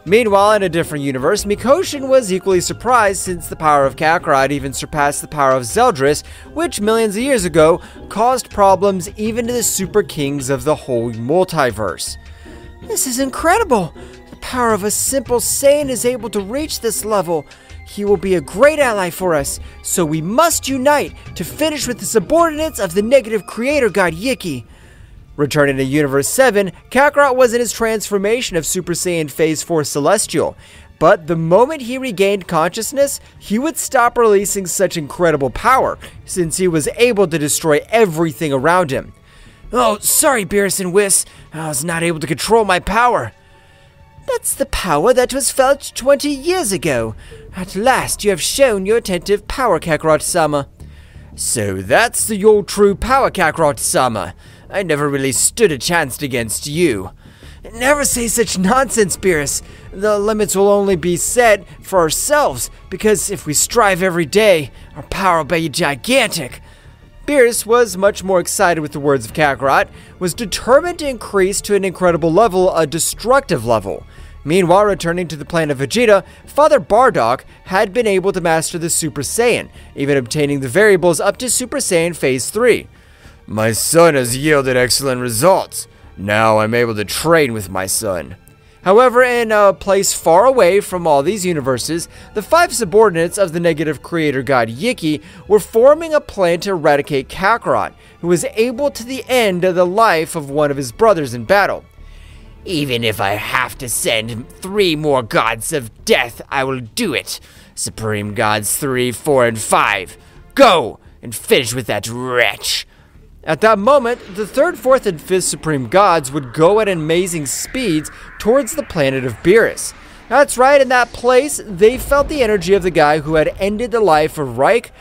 S1: Meanwhile, in a different universe, Mikoshin was equally surprised since the power of Kakarot even surpassed the power of Zeldris, which millions of years ago caused problems even to the super kings of the whole multiverse. This is incredible! The power of a simple Saiyan is able to reach this level. He will be a great ally for us, so we must unite to finish with the subordinates of the negative creator god Yiki. Returning to Universe 7, Kakarot was in his transformation of Super Saiyan Phase 4 Celestial, but the moment he regained consciousness, he would stop releasing such incredible power, since he was able to destroy everything around him. Oh, sorry, Beerus and Whis, I was not able to control my power. That's the power that was felt 20 years ago. At last you have shown your attentive power, Kakarot-sama. So that's the your true power, Kakarot-sama. I never really stood a chance against you. Never say such nonsense, Beerus. The limits will only be set for ourselves, because if we strive every day, our power will be gigantic. Beerus was much more excited with the words of Kakarot, was determined to increase to an incredible level, a destructive level. Meanwhile, returning to the planet of Vegeta, Father Bardock had been able to master the Super Saiyan, even obtaining the variables up to Super Saiyan Phase 3.
S3: My son has yielded excellent results. Now I'm able to train with my son.
S1: However, in a place far away from all these universes, the 5 subordinates of the negative creator god Yiki were forming a plan to eradicate Kakarot, who was able to the end of the life of one of his brothers in battle.
S2: Even if I have to send 3 more gods of death, I will do it. Supreme Gods 3, 4, and 5. Go and finish with that wretch.
S1: At that moment, the 3rd, 4th, and 5th Supreme Gods would go at amazing speeds towards the planet of Beerus. That's right, in that place, they felt the energy of the guy who had ended the life of Reich.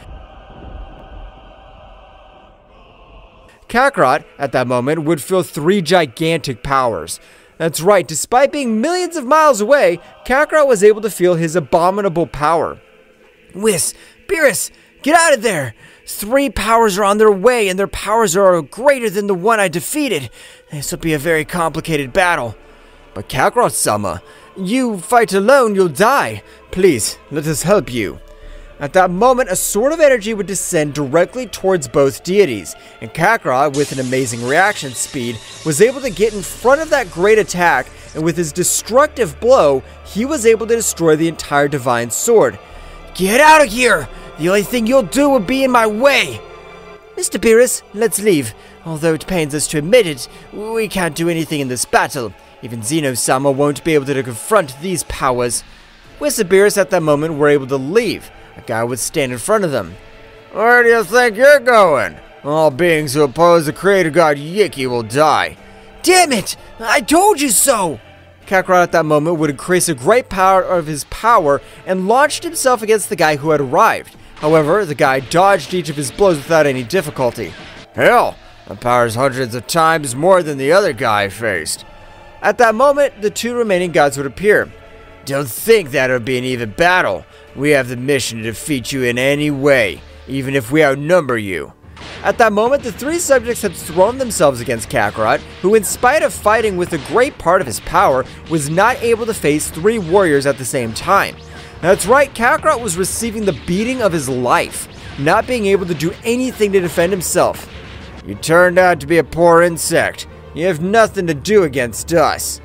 S1: Kakarot, at that moment, would feel 3 gigantic powers. That's right, despite being millions of miles away, Kakarot was able to feel his abominable power. Whis, Beerus, get out of there! 3 powers are on their way, and their powers are greater than the one I defeated. This will be a very complicated battle. But Kakarot-sama, you fight alone, you'll die. Please, let us help you. At that moment, a sword of energy would descend directly towards both deities, and Kakarot, with an amazing reaction speed, was able to get in front of that great attack, and with his destructive blow, he was able to destroy the entire divine sword. Get out of here! The only thing you'll do will be in my way! Mr. Beerus, let's leave. Although it pains us to admit it, we can't do anything in this battle. Even Zeno-sama won't be able to confront these powers. Whis and Beerus at that moment were able to leave. A guy would stand in front of them.
S3: Where do you think you're going? All beings who oppose the creator god Yiki will die.
S1: Damn it! I told you so! Kakarot at that moment would increase a great power of his power and launched himself against the guy who had arrived. However, the guy dodged each of his blows without any difficulty.
S3: Hell, that power's hundreds of times more than the other guy faced.
S1: At that moment, the 2 remaining gods would appear.
S3: Don't think that it'll be an even battle. We have the mission to defeat you in any way, even if we outnumber you.
S1: At that moment, the 3 subjects had thrown themselves against Kakarot, who in spite of fighting with a great part of his power, was not able to face 3 warriors at the same time. That's right, Kakarot was receiving the beating of his life, not being able to do anything to defend himself.
S3: You turned out to be a poor insect. You have nothing to do against us.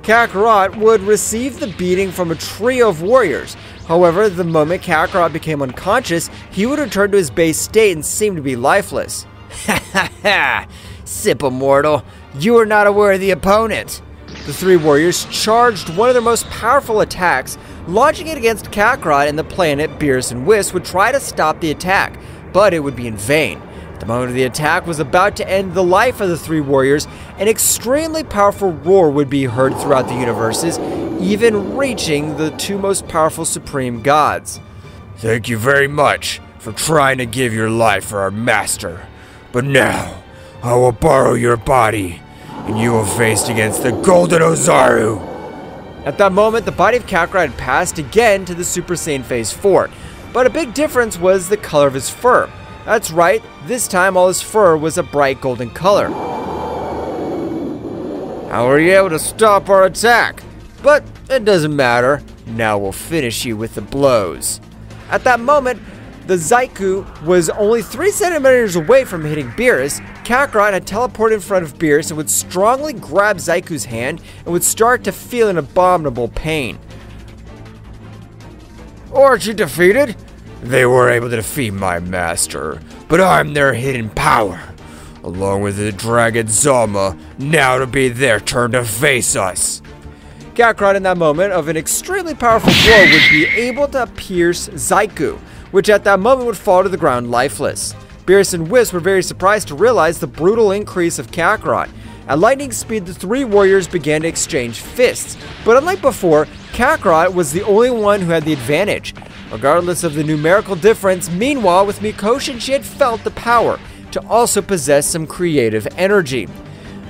S1: Kakarot would receive the beating from a trio of warriors. However, the moment Kakarot became unconscious, he would return to his base state and seem to be lifeless.
S2: Ha ha ha! Simple mortal, you are not a worthy opponent.
S1: The 3 warriors charged one of their most powerful attacks, launching it against Kakarot, and the planet Beerus and Whis would try to stop the attack, but it would be in vain. At the moment the attack was about to end the life of the 3 warriors, an extremely powerful roar would be heard throughout the universes, even reaching the 2 most powerful supreme gods.
S3: Thank you very much for trying to give your life for our master. But now, I will borrow your body, and you will face against the Golden Ozaru.
S1: At that moment, the body of Kakarot had passed again to the Super Saiyan Phase 4, but a big difference was the color of his fur. That's right, this time all his fur was a bright golden color.
S2: How were you able to stop our attack? But it doesn't matter. Now we'll finish you with the blows.
S1: At that moment, the Zyku was only 3 centimeters away from hitting Beerus. Kakarot had teleported in front of Beerus and would strongly grab Zyku's hand and would start to feel an abominable pain.
S2: Aren't you defeated? They were able to defeat my master, but I'm their hidden power. Along with the Dragon Zama, now it'll be their turn to face us.
S1: Kakarot, in that moment of an extremely powerful blow, would be able to pierce Zyku, which at that moment would fall to the ground lifeless. Beerus and Whis were very surprised to realize the brutal increase of Kakarot. At lightning speed, the 3 warriors began to exchange fists, but unlike before, Kakarot was the only one who had the advantage. Regardless of the numerical difference, meanwhile, with Mikoshin, she had felt the power to also possess some creative energy.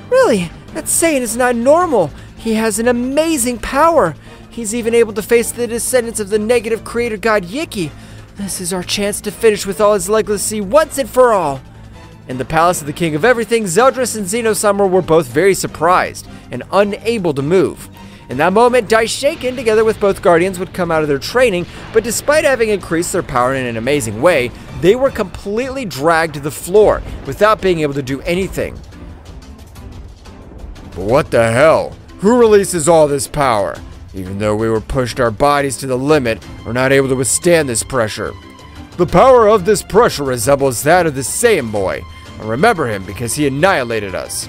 S4: Really? That Saiyan is not normal. He has an amazing power. He's even able to face the descendants of the negative creator god Yiki. This is our chance to finish with all his legacy once and for all.
S1: In the palace of the King of Everything, Zeldris and Xenosama were both very surprised and unable to move. In that moment, Daishinkan, together with both Guardians, would come out of their training, but despite having increased their power in an amazing way, they were completely dragged to the floor without being able to do anything.
S2: But what the hell? Who releases all this power? Even though we were pushed our bodies to the limit, we're not able to withstand this pressure. The power of this pressure resembles that of the Saiyan boy. I remember him because he annihilated us.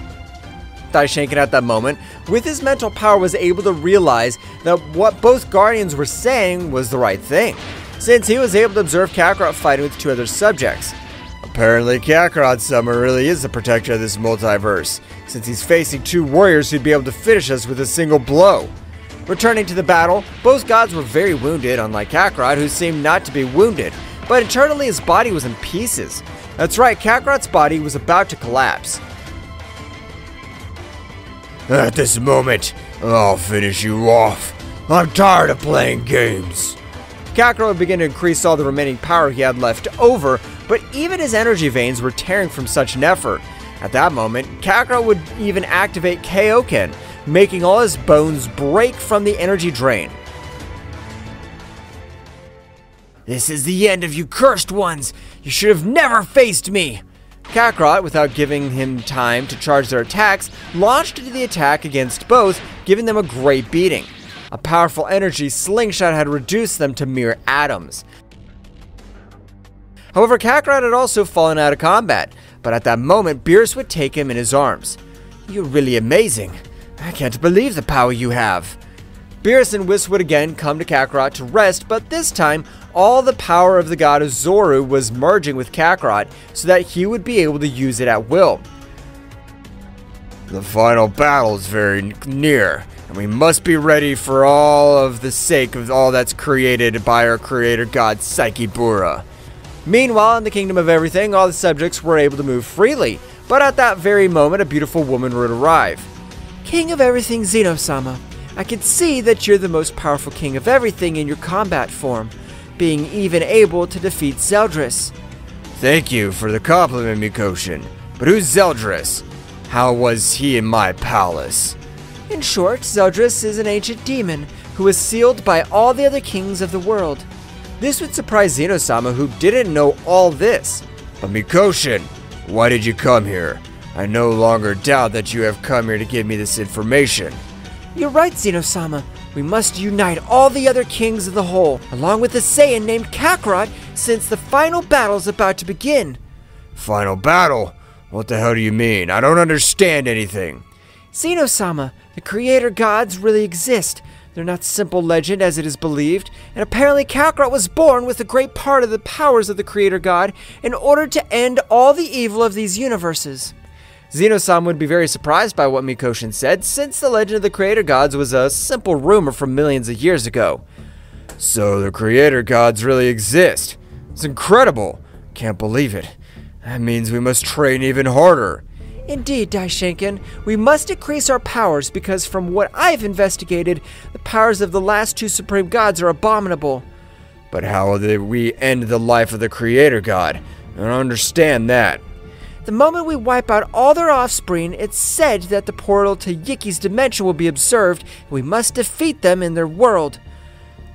S1: Daishinkan at that moment, with his mental power, was able to realize that what both Guardians were saying was the right thing, since he was able to observe Kakarot fighting with 2 other subjects.
S2: Apparently Kakarot-sama really is the protector of this multiverse, since he's facing 2 warriors who'd be able to finish us with a single blow.
S1: Returning to the battle, both gods were very wounded, unlike Kakarot, who seemed not to be wounded, but internally his body was in pieces. That's right, Kakarot's body was about to collapse.
S2: At this moment, I'll finish you off. I'm tired of playing games.
S1: Kakarot began to increase all the remaining power he had left over, but even his energy veins were tearing from such an effort. At that moment, Kakarot would even activate Kaioken, making all his bones break from the energy drain.
S2: This is the end of you cursed ones! You should have never faced me!
S1: Kakarot, without giving him time to charge their attacks, launched into the attack against both, giving them a great beating. A powerful energy slingshot had reduced them to mere atoms. However, Kakarot had also fallen out of combat, but at that moment, Beerus would take him in his arms.
S2: You're really amazing. I can't believe the power you have.
S1: Beerus and Whis would again come to Kakarot to rest, but this time, all the power of the god of Zoru was merging with Kakarot so that he would be able to use it at will.
S2: The final battle is very near, and we must be ready for all of the sake of all that's created by our creator god Psyche Bura.
S1: Meanwhile, in the Kingdom of Everything, all the subjects were able to move freely, but at that very moment, a beautiful woman would arrive.
S4: King of Everything, Xenosama, I can see that you're the most powerful king of everything in your combat form, being even able to defeat Zeldris.
S2: Thank you for the compliment, Mikoshin. But who's Zeldris? How was he in my palace?
S4: In short, Zeldris is an ancient demon who is sealed by all the other kings of the world.
S1: This would surprise Xenosama, who didn't know all this.
S2: But Mikoshin, why did you come here? I no longer doubt that you have come here to give me this information.
S4: You're right, Xenosama. We must unite all the other kings of the whole, along with the Saiyan named Kakarot, since the final battle's about to begin.
S2: Final battle? What the hell do you mean? I don't understand anything.
S4: Xenosama, the creator gods really exist. They're not simple legend as it is believed, and apparently Kakarot was born with a great part of the powers of the creator god in order to end all the evil of these universes.
S1: Xenosama would be very surprised by what Mikoshin said, since the legend of the creator gods was a simple rumor from millions of years ago.
S2: So the creator gods really exist. It's incredible. Can't believe it. That means we must train even harder.
S4: Indeed, Daishinkan, we must increase our powers because from what I've investigated, the powers of the last 2 supreme gods are abominable.
S2: But how will we end the life of the creator god?
S3: I don't understand that.
S4: The moment we wipe out all their offspring, it's said that the portal to Yiki's dimension will be observed, and we must defeat them in their world.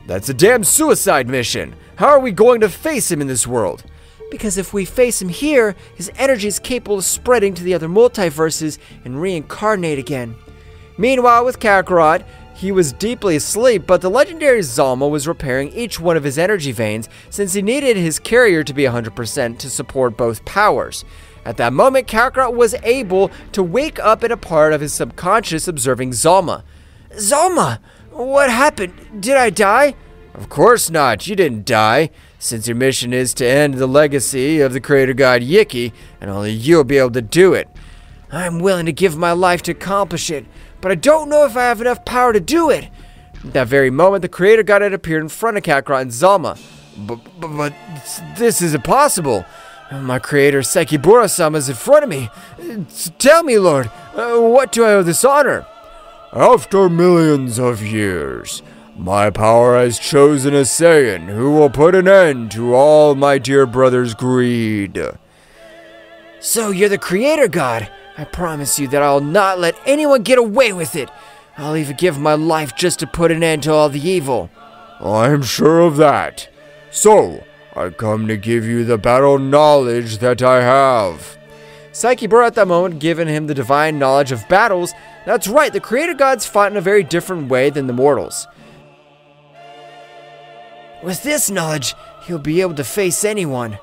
S3: That's a damn suicide mission. How are we going to face him in this world?
S4: Because if we face him here, his energy is capable of spreading to the other multiverses and reincarnate again. Meanwhile, with Kakarot, he was deeply asleep, but the legendary Zalma was repairing each one of his energy veins since he needed his carrier to be 100% to support both powers. At that moment, Kakarot was able to wake up in a part of his subconscious observing Zalma. Zalma! What happened? Did I die?
S3: Of course not, you didn't die. Since your mission is to end the legacy of the creator god Yiki, and only you'll be able to do it.
S4: I'm willing to give my life to accomplish it, but I don't know if I have enough power to do it.
S1: At that very moment, the creator god had appeared in front of Kakarot and Zalma.
S3: But this is impossible.
S1: My creator, Sekibura-sama, is in front of me. Tell me, Lord, what do I owe this honor?
S3: After millions of years, my power has chosen a Saiyan who will put an end to all my dear brother's greed.
S4: So you're the creator god. I promise you that I'll not let anyone get away with it. I'll even give my life just to put an end to all the evil.
S3: I'm sure of that. So, I come to give you the battle knowledge that I have.
S1: Sekibura at that moment given him the divine knowledge of battles. That's right, the creator gods fought in a very different way than the mortals.
S4: With this knowledge, he'll be able to face anyone.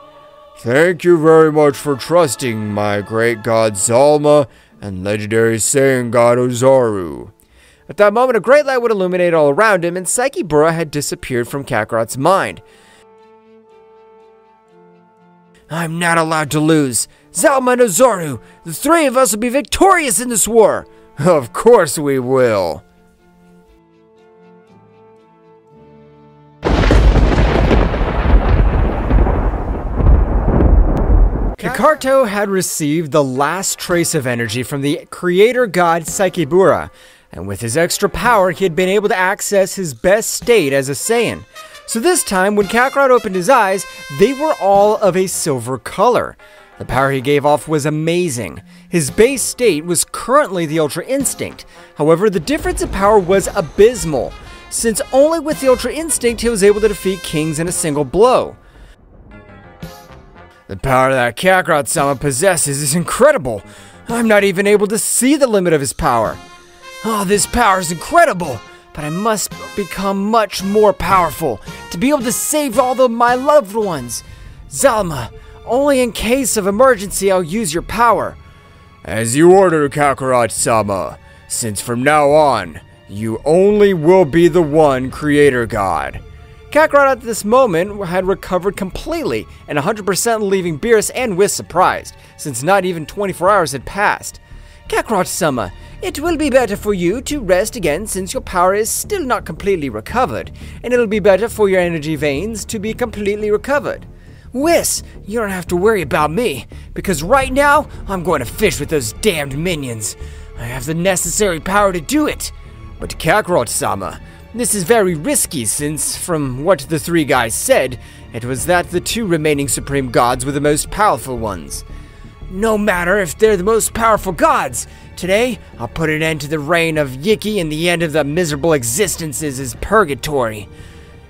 S3: Thank you very much for trusting my great god Zalma and legendary Saiyan god Ozaru.
S1: At that moment, a great light would illuminate all around him, and Sekibura had disappeared from Kakarot's mind.
S4: I'm not allowed to lose. Zalma and Ozaru, the three of us will be victorious in this war.
S3: Of course we will.
S1: Kakarot had received the last trace of energy from the creator god Sekibura, and with his extra power, he had been able to access his best state as a Saiyan. So this time, when Kakarot opened his eyes, they were all of a silver color. The power he gave off was amazing. His base state was currently the Ultra Instinct. However, the difference in power was abysmal, since only with the Ultra Instinct he was able to defeat kings in a single blow.
S3: The power that Kakarot-sama possesses is incredible.
S1: I'm not even able to see the limit of his power.
S4: Oh, this power is incredible, but I must become much more powerful to be able to save all of my loved ones. Zalma, only in case of emergency I'll use your power.
S3: As you order, Kakarot-sama, since from now on, you only will be the one creator god.
S1: Kakarot at this moment had recovered completely and 100% leaving Beerus and Whis surprised, since not even 24 hours had passed.
S4: Kakarot-sama, it will be better for you to rest again since your power is still not completely recovered, and it'll be better for your energy veins to be completely recovered. Whis, you don't have to worry about me, because right now, I'm going to fish with those damned minions. I have the necessary power to do it.
S1: But Kakarot-sama, this is very risky since, from what the three guys said, it was that the two remaining supreme gods were the most powerful ones.
S4: No matter if they're the most powerful gods, today I'll put an end to the reign of Yiki and the end of the miserable existences is purgatory.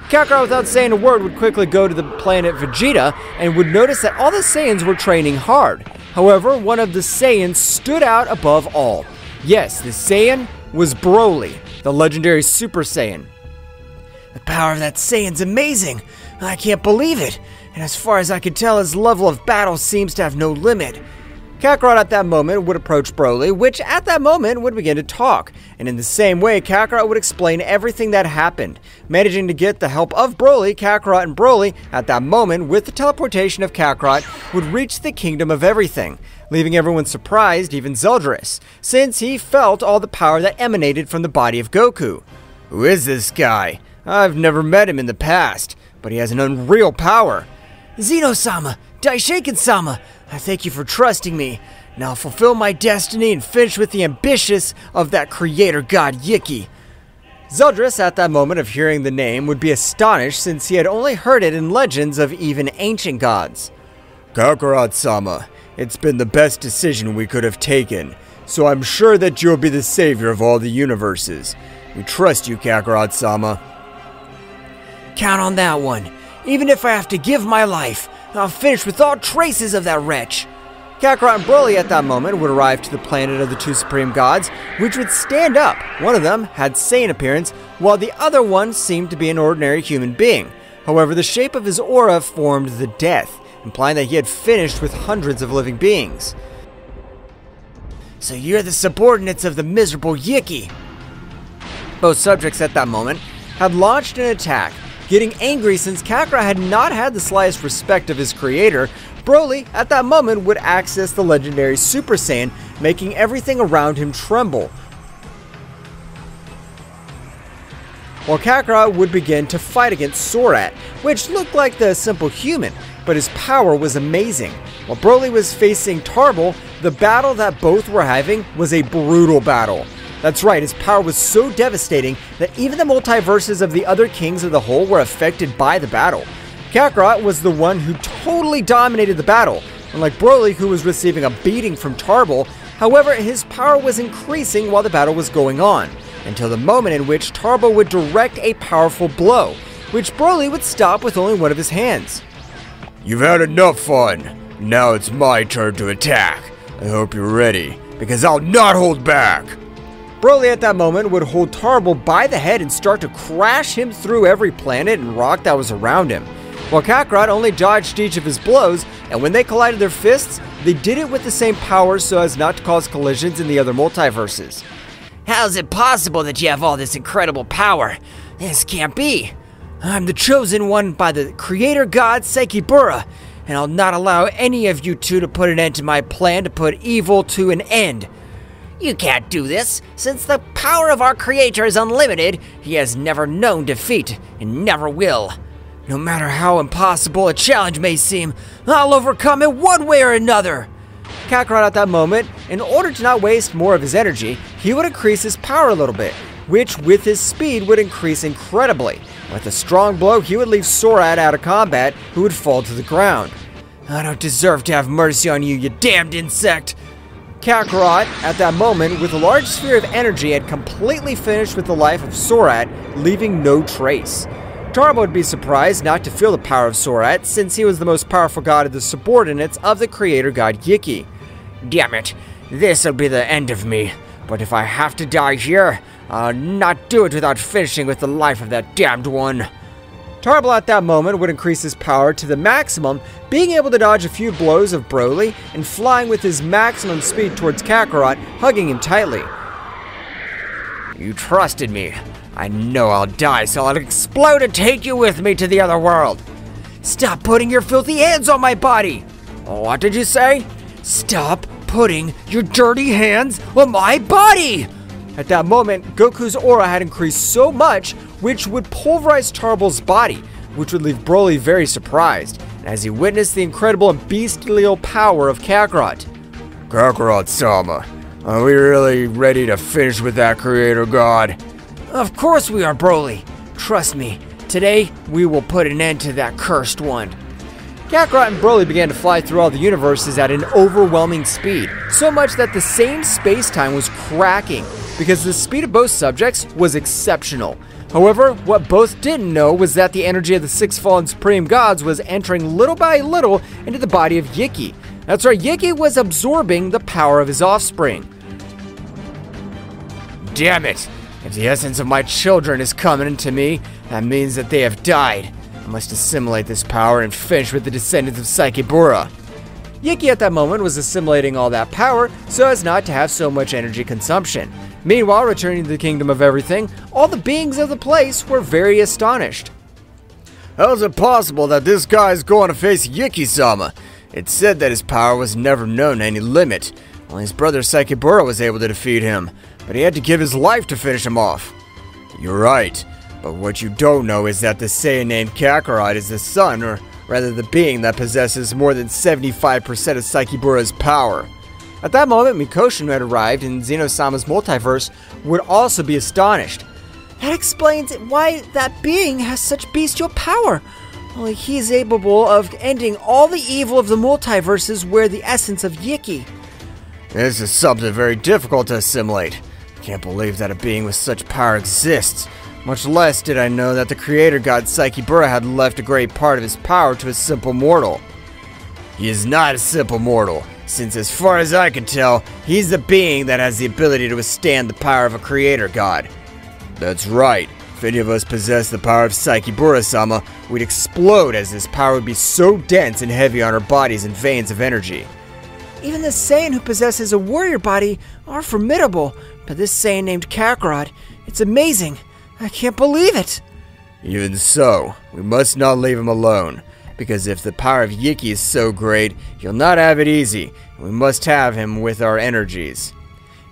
S1: Kakarot, without saying a word, would quickly go to the planet Vegeta and would notice that all the Saiyans were training hard. However, one of the Saiyans stood out above all. Yes, the Saiyan was Broly, the legendary Super Saiyan.
S4: The power of that Saiyan's amazing. I can't believe it. And as far as I can tell, his level of battle seems to have no limit.
S1: Kakarot at that moment would approach Broly, which at that moment would begin to talk. And in the same way, Kakarot would explain everything that happened. Managing to get the help of Broly, Kakarot and Broly, at that moment, with the teleportation of Kakarot, would reach the Kingdom of Everything, leaving everyone surprised, even Zeldris, since he felt all the power that emanated from the body of Goku.
S3: Who is this guy? I've never met him in the past, but he has an unreal power.
S4: Zeno-sama, Daishoken-sama, I thank you for trusting me. Now I'll fulfill my destiny and finish with the ambitious of that creator god Yiki.
S1: Zeldris, at that moment of hearing the name, would be astonished since he had only heard it in legends of even ancient gods.
S3: Kakarot-sama, it's been the best decision we could have taken, so I'm sure that you'll be the savior of all the universes. We trust you, Kakarot-sama.
S2: Count on that one. Even if I have to give my life, I'll finish with all traces of that wretch.
S1: Kakarot and Broly at that moment would arrive to the planet of the two supreme gods, which would stand up. One of them had Saiyan appearance, while the other one seemed to be an ordinary human being. However, the shape of his aura formed the death, implying that he had finished with hundreds of living beings.
S2: So you're the subordinates of the miserable Yiki.
S1: Both subjects at that moment had launched an attack, getting angry since Kakarot had not had the slightest respect of his creator. Broly, at that moment, would access the legendary Super Saiyan, making everything around him tremble. While Kakarot would begin to fight against Sorat, which looked like the simple human, but his power was amazing. While Broly was facing Tarble, the battle that both were having was a brutal battle. That's right, his power was so devastating that even the multiverses of the other kings of the whole were affected by the battle. Kakarot was the one who totally dominated the battle, unlike Broly, who was receiving a beating from Tarble. However, his power was increasing while the battle was going on, until the moment in which Tarble would direct a powerful blow, which Broly would stop with only one of his hands.
S3: You've had enough fun. Now it's my turn to attack. I hope you're ready, because I'll not hold back.
S1: Broly at that moment would hold Tarble by the head and start to crash him through every planet and rock that was around him, while Kakarot only dodged each of his blows, and when they collided their fists, they did it with the same power so as not to cause collisions in the other multiverses.
S2: How is it possible that you have all this incredible power? This can't be. I'm the chosen one by the creator god Sekibura, and I'll not allow any of you two to put an end to my plan to put evil to an end. You can't do this. Since the power of our creator is unlimited, he has never known defeat and never will. No matter how impossible a challenge may seem, I'll overcome it one way or another.
S1: Kakarot at that moment, in order to not waste more of his energy, he would increase his power a little bit, which with his speed would increase incredibly. With a strong blow, he would leave Sorat out of combat, who would fall to the ground.
S2: I don't deserve to have mercy on you, you damned insect.
S1: Kakarot, at that moment, with a large sphere of energy, had completely finished with the life of Sorat, leaving no trace. Tarble would be surprised not to feel the power of Sorat, since he was the most powerful god of the subordinates of the creator god Yiki.
S2: Damn it, this'll be the end of me. But if I have to die here, I'll not do it without finishing with the life of that damned one.
S1: Tarble at that moment would increase his power to the maximum, being able to dodge a few blows of Broly and flying with his maximum speed towards Kakarot, hugging him tightly.
S2: You trusted me. I know I'll die, so I'll explode and take you with me to the other world. Stop putting your filthy hands on my body! What did you say? Stop putting your dirty hands on my body!
S1: At that moment, Goku's aura had increased so much, which would pulverize Tarble's body, which would leave Broly very surprised, as he witnessed the incredible and bestial power of Kakarot.
S3: Kakarot-sama, are we really ready to finish with that creator god?
S2: Of course we are, Broly. Trust me, today we will put an end to that cursed one.
S1: Kakarot and Broly began to fly through all the universes at an overwhelming speed, so much that the same space-time was cracking, because the speed of both subjects was exceptional. However, what both didn't know was that the energy of the six fallen supreme gods was entering little by little into the body of Yiki. That's right, Yiki was absorbing the power of his offspring.
S2: Damn it! If the essence of my children is coming into me, that means that they have died. I must assimilate this power and finish with the descendants of Sekibura.
S1: Yiki at that moment was assimilating all that power so as not to have so much energy consumption. Meanwhile, returning to the Kingdom of Everything, all the beings of the place were very astonished.
S3: How is it possible that this guy is going to face Yiki-sama? It's said that his power was never known to any limit. Only his brother Sekibura was able to defeat him, but he had to give his life to finish him off. You're right, but what you don't know is that the Saiyan named Kakarot is the son, or rather the being that possesses more than 75% of Sekibura's power.
S1: At that moment, Mikoshin, who had arrived in Xenosama's multiverse, would also be astonished. That explains why that being has such bestial power.
S4: Only he's capable of ending all the evil of the multiverses where the essence of Yiki.
S3: This is something very difficult to assimilate. I can't believe that a being with such power exists. Much less did I know that the creator god Saikibura had left a great part of his power to a simple mortal. He is not a simple mortal, since as far as I can tell, he's the being that has the ability to withstand the power of a creator god. That's right. If any of us possessed the power of Saikibura-sama, we'd explode as his power would be so dense and heavy on our bodies and veins of energy.
S4: Even the Saiyan who possesses a warrior body are formidable, but this Saiyan named Kakarot, it's amazing. I can't believe it.
S3: Even so, we must not leave him alone, because if the power of Yiki is so great, he'll not have it easy, and we must have him with our energies.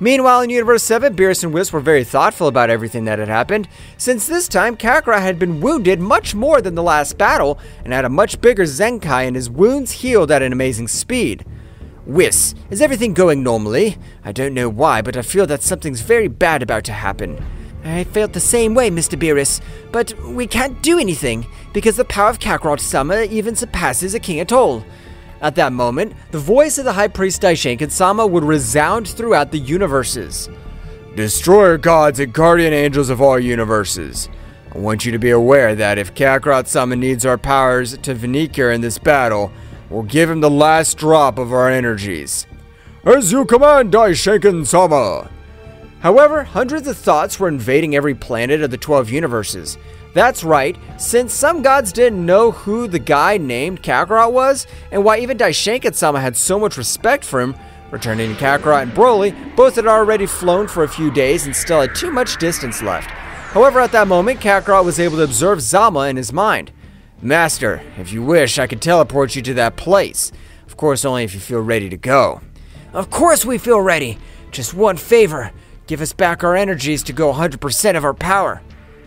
S1: Meanwhile, in Universe 7, Beerus and Whis were very thoughtful about everything that had happened, since this time Kakarot had been wounded much more than the last battle, and had a much bigger Zenkai and his wounds healed at an amazing speed. Whis, is everything going normally? I don't know why, but I feel that something's very bad about to happen. I felt the same way, Mr. Beerus, but we can't do anything, because the power of Kakarot-sama even surpasses a king at all. At that moment, the voice of the High Priest Daishinkan-sama would resound throughout the universes.
S3: Destroyer gods and guardian angels of all universes. I want you to be aware that if Kakarot-sama needs our powers to Venicure in this battle, we'll give him the last drop of our energies. As you command, Daishinkan-sama!
S1: However, hundreds of thoughts were invading every planet of the 12 universes. That's right, since some gods didn't know who the guy named Kakarot was, and why even Daishinkan-sama had so much respect for him, returning to Kakarot and Broly, both had already flown for a few days and still had too much distance left. However, at that moment, Kakarot was able to observe Zama in his mind.
S3: Master, if you wish, I could teleport you to that place. Of course, only if you feel ready to go.
S4: Of course we feel ready. Just one favor. Give us back our energies to go 100% of our power.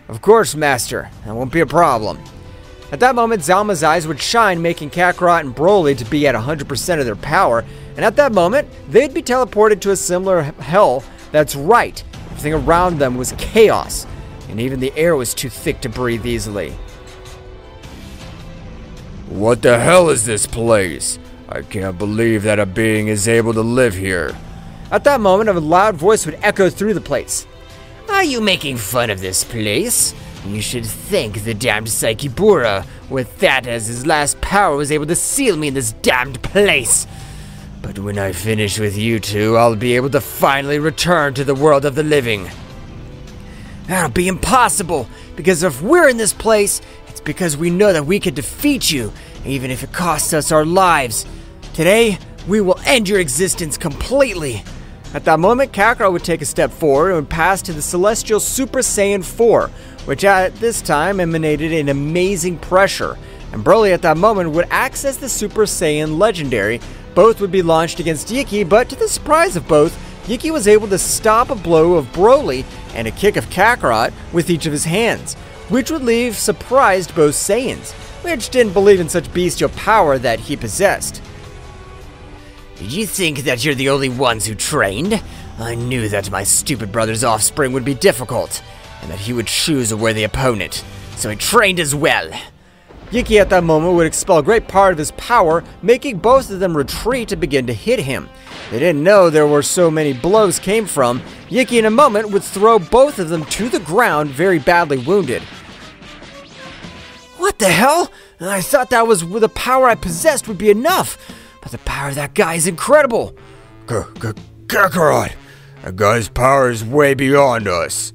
S3: Of course, Master. That won't be a problem.
S1: At that moment, Zalma's eyes would shine, making Kakarot and Broly to be at 100% of their power, and at that moment, they'd be teleported to a similar hell. That's right, everything around them was chaos, and even the air was too thick to breathe easily.
S3: What the hell is this place? I can't believe that a being is able to live here.
S1: At that moment, a loud voice would echo through the place.
S2: Are you making fun of this place? You should thank the damned Saikibura. With that as his last power was able to seal me in this damned place. But when I finish with you two, I'll be able to finally return to the world of the living.
S4: That'll be impossible, because if we're in this place, it's because we know that we can defeat you, even if it costs us our lives. Today, we will end your existence completely.
S1: At that moment, Kakarot would take a step forward and would pass to the Celestial Super Saiyan 4, which at this time emanated an amazing pressure. And Broly at that moment would access the Super Saiyan Legendary. Both would be launched against Yiki, but to the surprise of both, Yiki was able to stop a blow of Broly and a kick of Kakarot with each of his hands, which would leave surprised both Saiyans, which didn't believe in such bestial power that he possessed.
S2: Did you think that you're the only ones who trained? I knew that my stupid brother's offspring would be difficult, and that he would choose a worthy opponent, so I trained as well.
S1: Yiki at that moment would expel a great part of his power, making both of them retreat to begin to hit him. They didn't know there were so many blows came from. Yiki in a moment would throw both of them to the ground, very badly wounded.
S4: What the hell? I thought that was the power I possessed would be enough. But the power of that guy is incredible.
S3: Kakarot! That guy's power is way beyond us.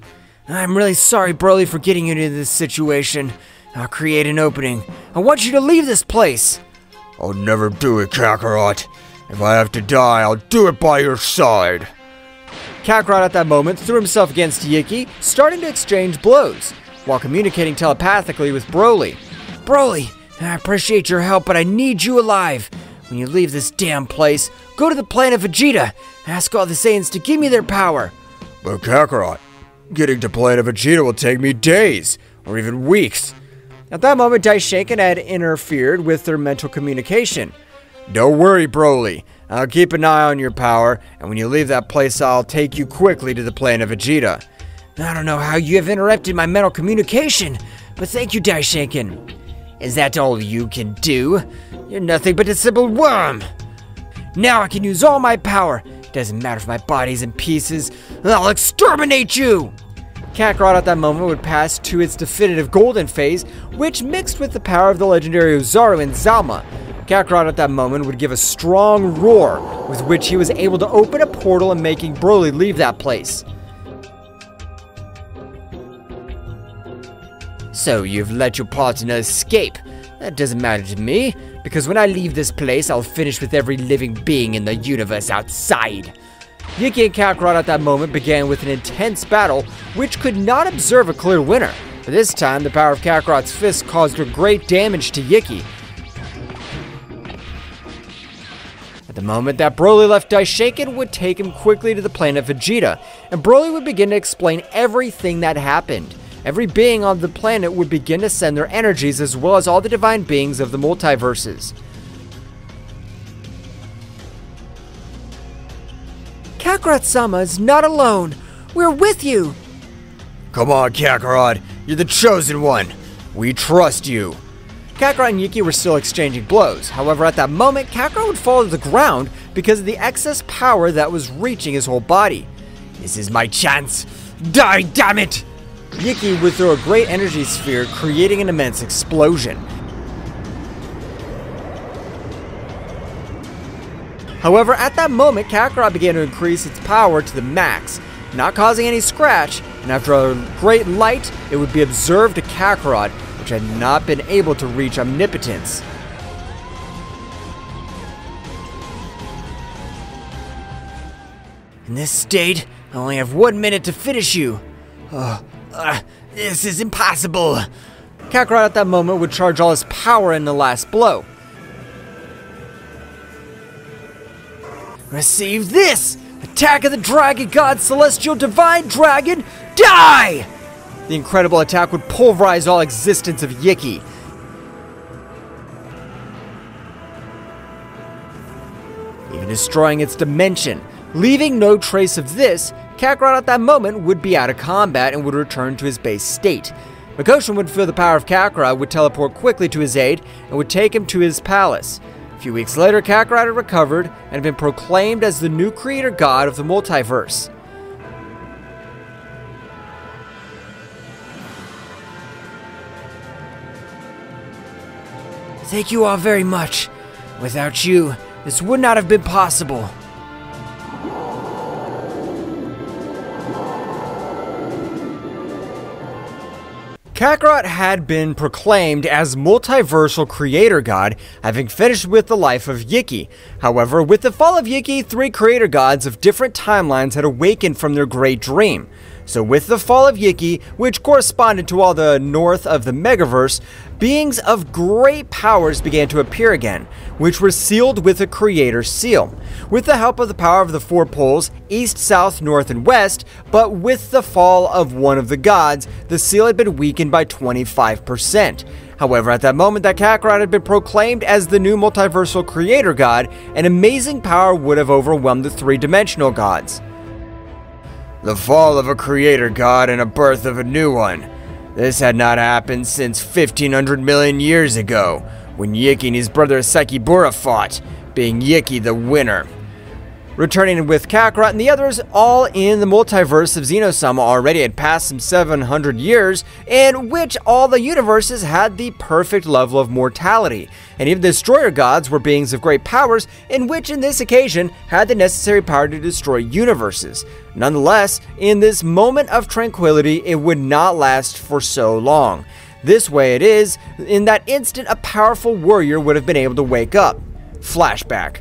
S4: I'm really sorry, Broly, for getting you into this situation. I'll create an opening. I want you to leave this place.
S3: I'll never do it, Kakarot. If I have to die, I'll do it by your side.
S1: Kakarot at that moment threw himself against Yiki, starting to exchange blows, while communicating telepathically with Broly.
S4: Broly, I appreciate your help, but I need you alive. When you leave this damn place, go to the planet Vegeta. Ask all the Saiyans to give me their power.
S3: But Kakarot, getting to planet Vegeta will take me days, or even weeks.
S1: At that moment, Daishinkan had interfered with their mental communication.
S3: Don't worry, Broly. I'll keep an eye on your power, and when you leave that place, I'll take you quickly to the planet Vegeta.
S4: I don't know how you have interrupted my mental communication, but thank you, Daishinkan.
S2: Is that all you can do? You're nothing but a simple worm. Now I can use all my power. Doesn't matter if my body's in pieces. I'll exterminate you!
S1: Kakarot at that moment would pass to its definitive golden phase, which mixed with the power of the legendary Ozaru and Zalma. Kakarot at that moment would give a strong roar, with which he was able to open a portal and making Broly leave that place.
S2: So you've let your partner escape. That doesn't matter to me, because when I leave this place, I'll finish with every living being in the universe outside.
S1: Yiki and Kakarot at that moment began with an intense battle, which could not observe a clear winner. But this time, the power of Kakarot's fist caused great damage to Yiki. At the moment that Broly left Daishaken would take him quickly to the planet Vegeta, and Broly would begin to explain everything that happened. Every being on the planet would begin to send their energies, as well as all the divine beings of the multiverses.
S4: Kakarot-sama is not alone. We're with you.
S3: Come on, Kakarot. You're the chosen one. We trust you.
S1: Kakarot and Yiki were still exchanging blows. However, at that moment, Kakarot would fall to the ground because of the excess power that was reaching his whole body.
S2: This is my chance. Die, damn it!
S1: Yiki would throw a great energy sphere, creating an immense explosion. However, at that moment, Kakarot began to increase its power to the max, not causing any scratch, and after a great light, it would be observed to Kakarot, which had not been able to reach omnipotence.
S2: In this state, I only have 1 minute to finish you. This is impossible.
S1: Kakarot at that moment would charge all his power in the last blow.
S2: Receive this! Attack of the Dragon God, Celestial Divine Dragon, die!
S1: The incredible attack would pulverize all existence of Yiki. Even destroying its dimension. Leaving no trace of this, Kakarot at that moment would be out of combat and would return to his base state. Makoshin would feel the power of Kakarot, would teleport quickly to his aid, and would take him to his palace. A few weeks later, Kakarot had recovered and had been proclaimed as the new creator god of the multiverse.
S2: Thank you all very much. Without you, this would not have been possible.
S1: Kakarot had been proclaimed as multiversal creator god, having finished with the life of Yiki. However, with the fall of Yiki, 3 creator gods of different timelines had awakened from their great dream. So with the fall of Yiki, which corresponded to all the north of the Megaverse, beings of great powers began to appear again, which were sealed with a creator seal. With the help of the power of the 4 poles, east, south, north, and west, but with the fall of one of the gods, the seal had been weakened by 25%. However, at that moment that Kakarot had been proclaimed as the new multiversal creator god, an amazing power would have overwhelmed the 3-dimensional gods.
S3: The fall of a creator god and a birth of a new one. This had not happened since 1500 million years ago, when Yiki and his brother Sakibura fought, being Yiki the winner. Returning with Kakarot and the others, all in the multiverse of Xenosama already had passed some 700 years, in which all the universes had the perfect level of mortality, and even the destroyer gods were beings of great powers, in which in this occasion had the necessary power to destroy universes. Nonetheless, in this moment of tranquility, it would not last for so long. This way it is, in that instant a powerful warrior would have been able to wake up. Flashback.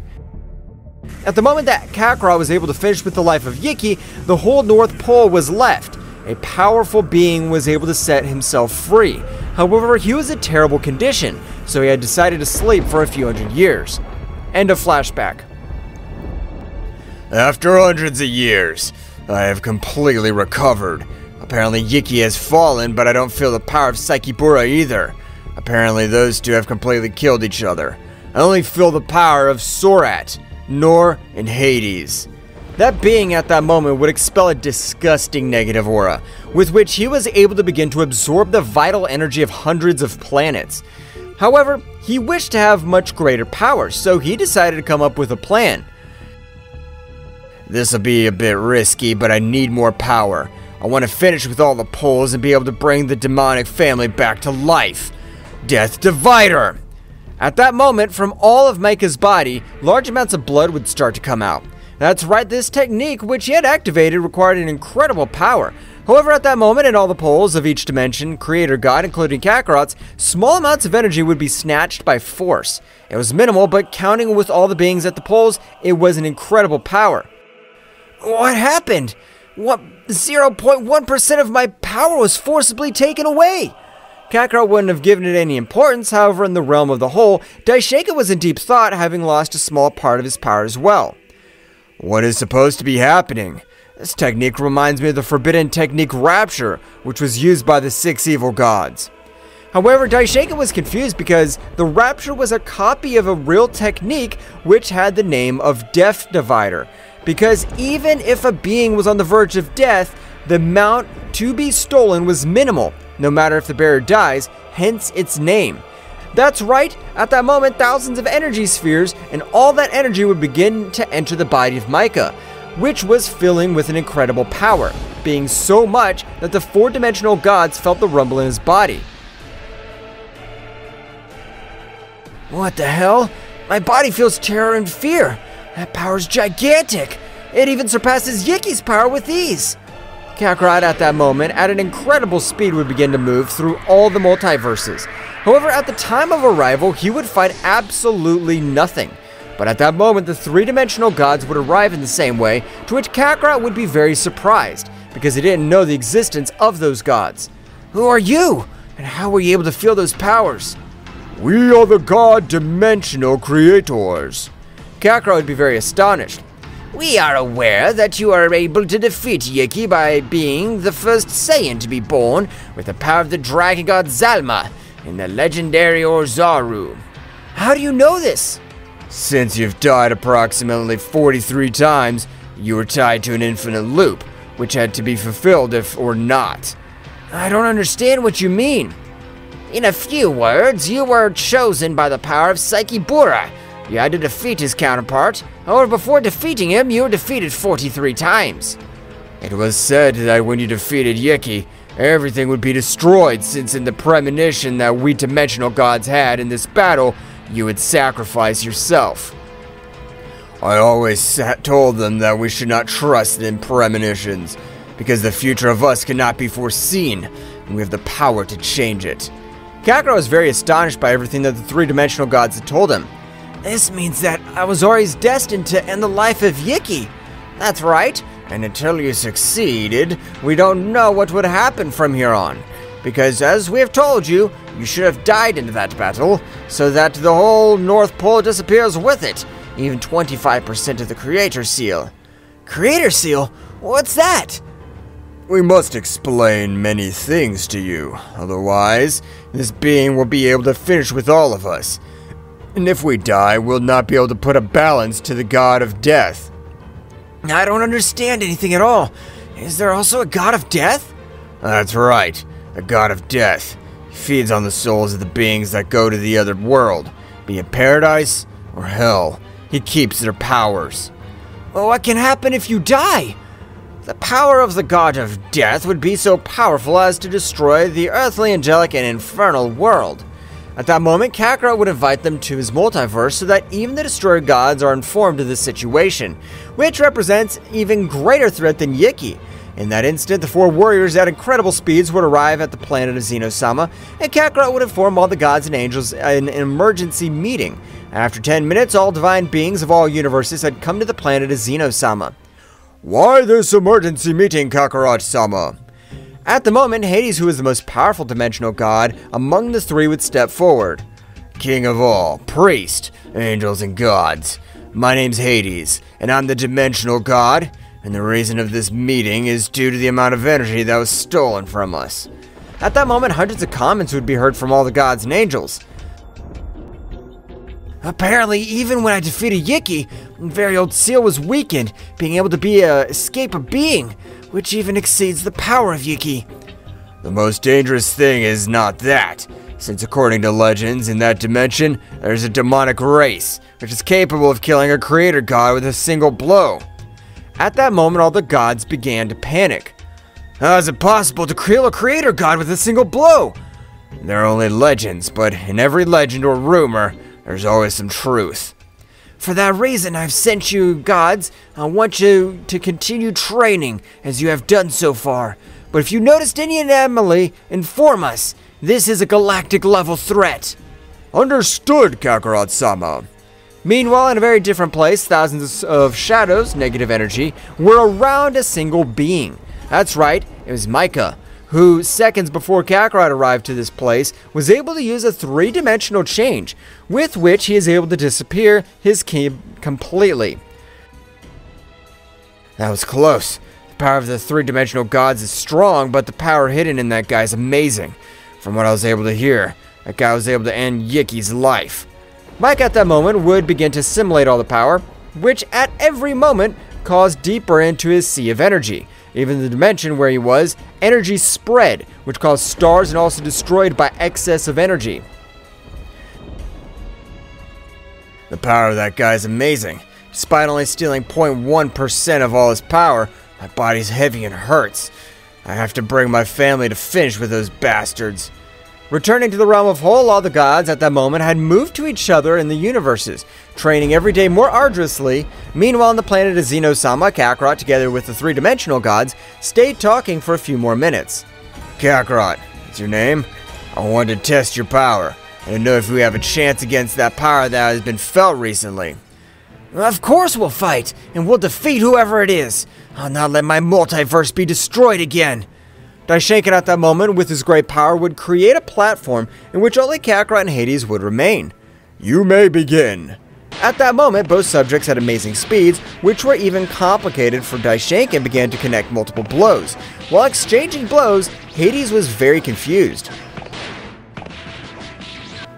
S3: At the moment that Kakarot was able to finish with the life of Yiki, the whole North Pole was left. A powerful being was able to set himself free. However, he was in terrible condition, so he had decided to sleep for a few hundred years. End of flashback. After hundreds of years, I have completely recovered. Apparently Yiki has fallen, but I don't feel the power of Sakibura either. Apparently those two have completely killed each other. I only feel the power of Sorat, Nor, and Hades.
S1: That being at that moment would expel a disgusting negative aura, with which he was able to begin to absorb the vital energy of hundreds of planets. However, he wished to have much greater power, so he decided to come up with a plan.
S3: This'll be a bit risky, but I need more power. I want to finish with all the poles and be able to bring the demonic family back to life. Death Divider!
S1: At that moment, from all of Micah's body, large amounts of blood would start to come out. That's right, this technique, which he had activated, required an incredible power. However, at that moment, in all the poles of each dimension, Creator God, including Kakarot's, small amounts of energy would be snatched by force. It was minimal, but counting with all the beings at the poles, it was an incredible power. What happened? 0.1% of my power was forcibly taken away. Kakarot wouldn't have given it any importance. However, in the realm of the whole, Daishaka was in deep thought, having lost a small part of his power as well.
S3: What is supposed to be happening? This technique reminds me of the forbidden technique Rapture, which was used by the 6 evil gods.
S1: However, Daishaka was confused because the Rapture was a copy of a real technique which had the name of Death Divider. Because even if a being was on the verge of death, the amount to be stolen was minimal, no matter if the bearer dies, hence its name. That's right, at that moment thousands of energy spheres and all that energy would begin to enter the body of Micah, which was filling with an incredible power, being so much that the 4-dimensional gods felt the rumble in his body. What the hell? My body feels terror and fear. That power's gigantic. It even surpasses Yiki's power with ease. Kakarot at that moment, at an incredible speed, would begin to move through all the multiverses. However, at the time of arrival, he would find absolutely nothing. But at that moment, the 3-dimensional gods would arrive in the same way, to which Kakarot would be very surprised, because he didn't know the existence of those gods. Who are you? And how were you able to feel those powers?
S3: We are the God-dimensional creators.
S1: Kakarot would be very astonished.
S2: We are aware that you are able to defeat Yiki by being the first Saiyan to be born with the power of the dragon god Zalma in the legendary Orzaru.
S1: How do you know this?
S3: Since you've died approximately 43 times, you were tied to an infinite loop, which had to be fulfilled if or not.
S1: I don't understand what you mean.
S2: In a few words, you were chosen by the power of Saiki Bura. You had to defeat his counterpart. However, before defeating him, you were defeated 43 times.
S3: It was said that when you defeated Yiki, everything would be destroyed, since in the premonition that we dimensional gods had in this battle, you would sacrifice yourself. I always told them that we should not trust in premonitions, because the future of us cannot be foreseen, and we have the power to change it.
S1: Kakarot was very astonished by everything that the 3-dimensional gods had told him. This means that I was always destined to end the life of Yiki. That's right, and until you succeeded, we don't know what would happen from here on. Because as we have told you, you should have died in that battle, so that the whole North Pole disappears with it, even 25% of the Creator Seal. Creator Seal? What's that?
S3: We must explain many things to you, otherwise, this being will be able to finish with all of us. And if we die, we'll not be able to put a balance to the god of death.
S1: I don't understand anything at all. Is there also a god of death?
S3: That's right, a god of death. He feeds on the souls of the beings that go to the other world, be it paradise or hell. He keeps their powers.
S1: Well, what can happen if you die? The power of the god of death would be so powerful as to destroy the earthly, angelic, and infernal world. At that moment, Kakarot would invite them to his multiverse so that even the destroyer gods are informed of this situation, which represents even greater threat than Yiki. In that instant, the 4 warriors at incredible speeds would arrive at the planet of Xenosama, and Kakarot would inform all the gods and angels in an emergency meeting. After 10 minutes, all divine beings of all universes had come to the planet of Xenosama.
S3: Why this emergency meeting, Kakarot-sama?
S1: At the moment, Hades, who is the most powerful dimensional god among the 3, would step forward.
S3: King of all, priest, angels, and gods. My name's Hades, and I'm the dimensional god, and the reason of this meeting is due to the amount of energy that was stolen from us.
S1: At that moment, hundreds of comments would be heard from all the gods and angels. Apparently, even when I defeated Yiki, very old Seal was weakened, being able to escape a being, which even exceeds the power of Yiki.
S3: The most dangerous thing is not that. since according to legends, in that dimension, there's a demonic race, which is capable of killing a creator god with a single blow.
S1: At that moment, all the gods began to panic.
S2: How is it possible to kill a creator god with a single blow?
S3: They're only legends, but in every legend or rumor, there's always some truth.
S2: For that reason, I've sent you gods. I want you to continue training as you have done so far. But if you noticed any anomaly, inform us. This is a galactic level threat.
S3: Understood, Kakarot-sama.
S1: Meanwhile, in a very different place, thousands of shadows, negative energy, were around a single being. That's right, it was Micah, who, seconds before Kakarot arrived to this place, was able to use a three-dimensional change, with which he is able to disappear his key completely.
S3: That was close. The power of the three-dimensional gods is strong, but the power hidden in that guy is amazing. From what I was able to hear, that guy was able to end Yiki's life.
S1: Mike at that moment would begin to assimilate all the power, which at every moment caused deeper into his sea of energy. Even the dimension where he was, energy spread, which caused stars and also destroyed by excess of energy.
S3: The power of that guy is amazing. Despite only stealing 0.1% of all his power, my body's heavy and hurts. I have to bring my family to finish with those bastards.
S1: Returning to the realm of Whole, all the gods at that moment had moved to each other in the universes, training every day more arduously. Meanwhile, on the planet of Xeno-sama, Kakarot, together with the three-dimensional gods, stayed talking for a few more minutes.
S3: Kakarot, that's your name? I wanted to test your power, and to know if we have a chance against that power that has been felt recently.
S2: Of course we'll fight, and we'll defeat whoever it is. I'll not let my multiverse be destroyed again.
S1: Daishinkan at that moment, with his great power, would create a platform in which only Kakarot and Hades would remain.
S3: You may begin.
S1: At that moment, both subjects had amazing speeds, which were even complicated, for Daishinkan began to connect multiple blows. While exchanging blows, Hades was very confused.